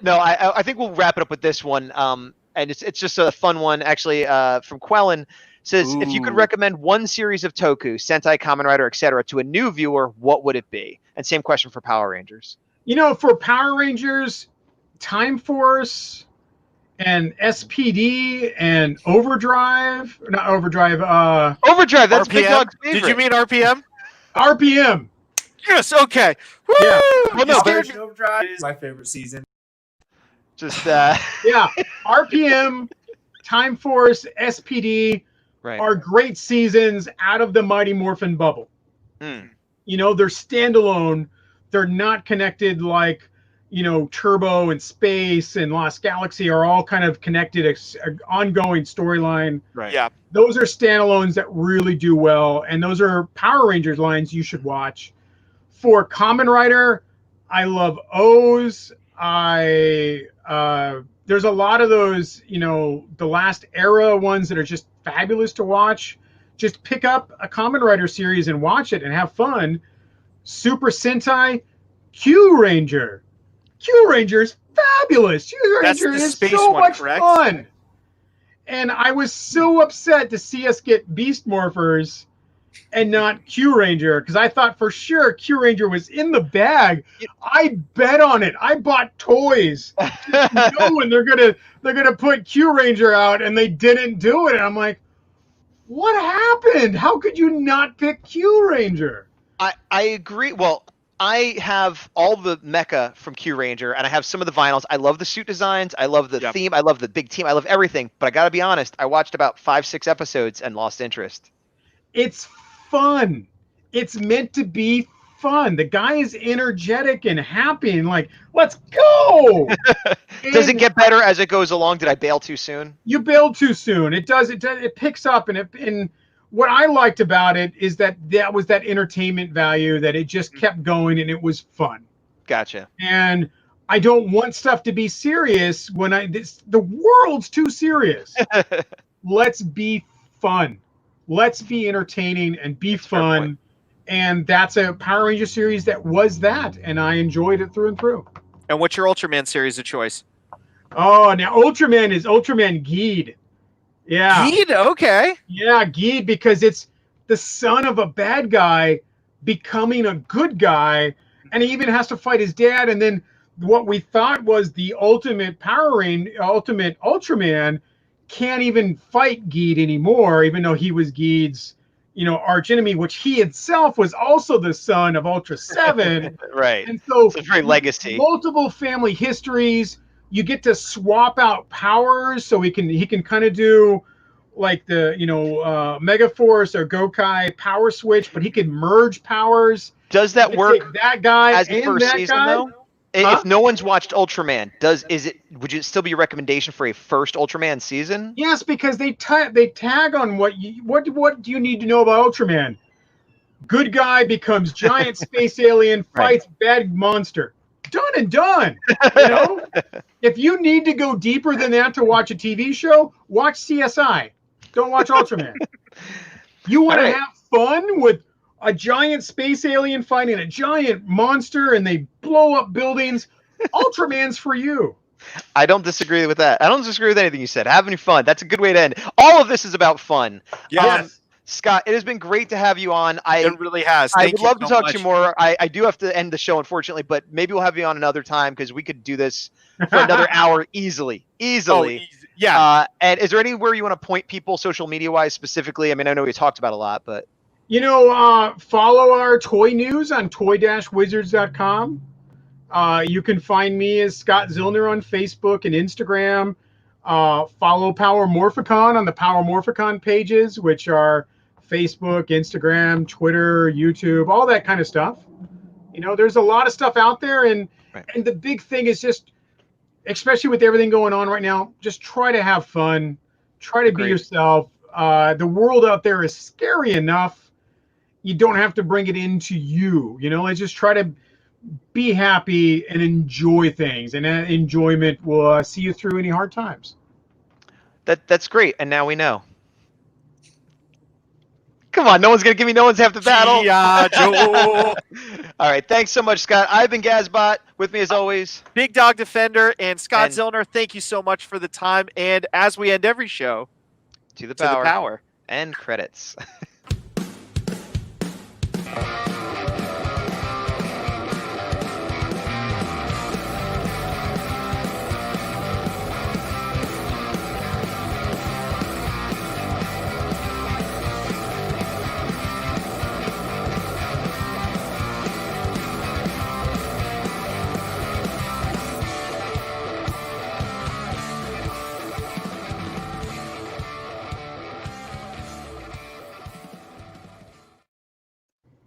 no, I think we'll wrap it up with this one. And it's just a fun one, actually, from Quellen. Says, if you could recommend one series of Toku, Sentai, Kamen Rider, etc., to a new viewer, what would it be? And same question for Power Rangers. For Power Rangers, Time Force, and SPD, and Overdrive. Not Overdrive. Overdrive, that's RPM? Big Dog's favorite. Did you mean RPM? RPM. Yes, okay. Woo! Yeah. Well, no, Overdrive is my favorite season. Just Yeah, RPM, Time Force, SPD right. are great seasons out of the Mighty Morphin bubble. Hmm. They're standalone. They're not connected like, Turbo and Space and Lost Galaxy are all kind of connected, ongoing storyline. Right. Yeah. Those are standalones that really do well, and those are Power Rangers lines you should watch. For Kamen Rider, I love O's. There's a lot of those, the last era ones that are just fabulous to watch. Just pick up a Kamen Rider series and watch it and have fun. Super Sentai, Q Ranger. Q Ranger is fabulous. Q That's Ranger the is space so one, much correct? fun. And I was so upset to see us get Beast Morphers and not Q Ranger, because I thought for sure Q Ranger was in the bag. I bet on it. I bought toys knowing they're gonna put Q Ranger out, and they didn't do it. And I'm like, what happened? How could you not pick Q Ranger? I agree. Well, I have all the mecha from Q Ranger, and I have some of the vinyls. I love the suit designs. I love the theme. I love the big team. I love everything. But I got to be honest, I watched about 5-6 episodes and lost interest. It's fun. It's meant to be fun. The guy is energetic and happy and like, let's go. Does it get better as it goes along? Did I bail too soon? You bailed too soon. It does. It picks up, and what I liked about it is that was that entertainment value, that it just kept going and it was fun. Gotcha. And I don't want stuff to be serious when the world's too serious. Let's be fun. Let's be entertaining and be fun. And that's a Power Ranger series that was that, and I enjoyed it through and through. And what's your Ultraman series of choice? Oh, now Ultraman is Ultraman Geed. Yeah. Geed? Okay. Yeah, Geed, because it's the son of a bad guy becoming a good guy, and he even has to fight his dad. And then what we thought was the ultimate ultimate Ultraman can't even fight Geed anymore, even though he was Geed's, arch enemy, which he himself was also the son of Ultra 7. Right. And so it's a very legacy. Multiple family histories. You get to swap out powers, so he can kind of do like the Mega Force or Gokai power switch, but he can merge powers. Does that work? That guy as the and first that season guy. though? If no one's watched Ultraman, would it still be a recommendation for a first Ultraman season? Yes, because they tag on what do you need to know about Ultraman? Good guy becomes giant space alien, fights bad monster. Done and done. If you need to go deeper than that to watch a TV show, watch CSI. Don't watch Ultraman. You want to have fun with a giant space alien fighting a giant monster and they blow up buildings? Ultraman's for you. I don't disagree with that. I don't disagree with anything you said. Having fun. That's a good way to end. All of this is about fun. Yes. Scott, it has been great to have you on. It really has. I would love to talk to you more. I do have to end the show, unfortunately, but maybe we'll have you on another time because we could do this for another hour easily. Oh, yeah. And is there anywhere you want to point people social media wise specifically? I mean, I know we talked about a lot, but follow our toy news on toy-wizards.com. You can find me as Scott Zilner on Facebook and Instagram. Follow Palmorfcon on the Palmorfcon pages, which are Facebook, Instagram, Twitter, YouTube, all that kind of stuff. There's a lot of stuff out there, and the big thing is just, especially with everything going on right now, just try to have fun, try to be yourself. The world out there is scary enough. You don't have to bring it into you. Let's just try to be happy and enjoy things, and that enjoyment will see you through any hard times. That's great, and now we know. Come on, no one's half the battle. Joe. All right, thanks so much, Scott. I've been Gazbot. With me as always, Big Dog Defender and Scott Zilner. Thank you so much for the time. And as we end every show, to the power. And credits.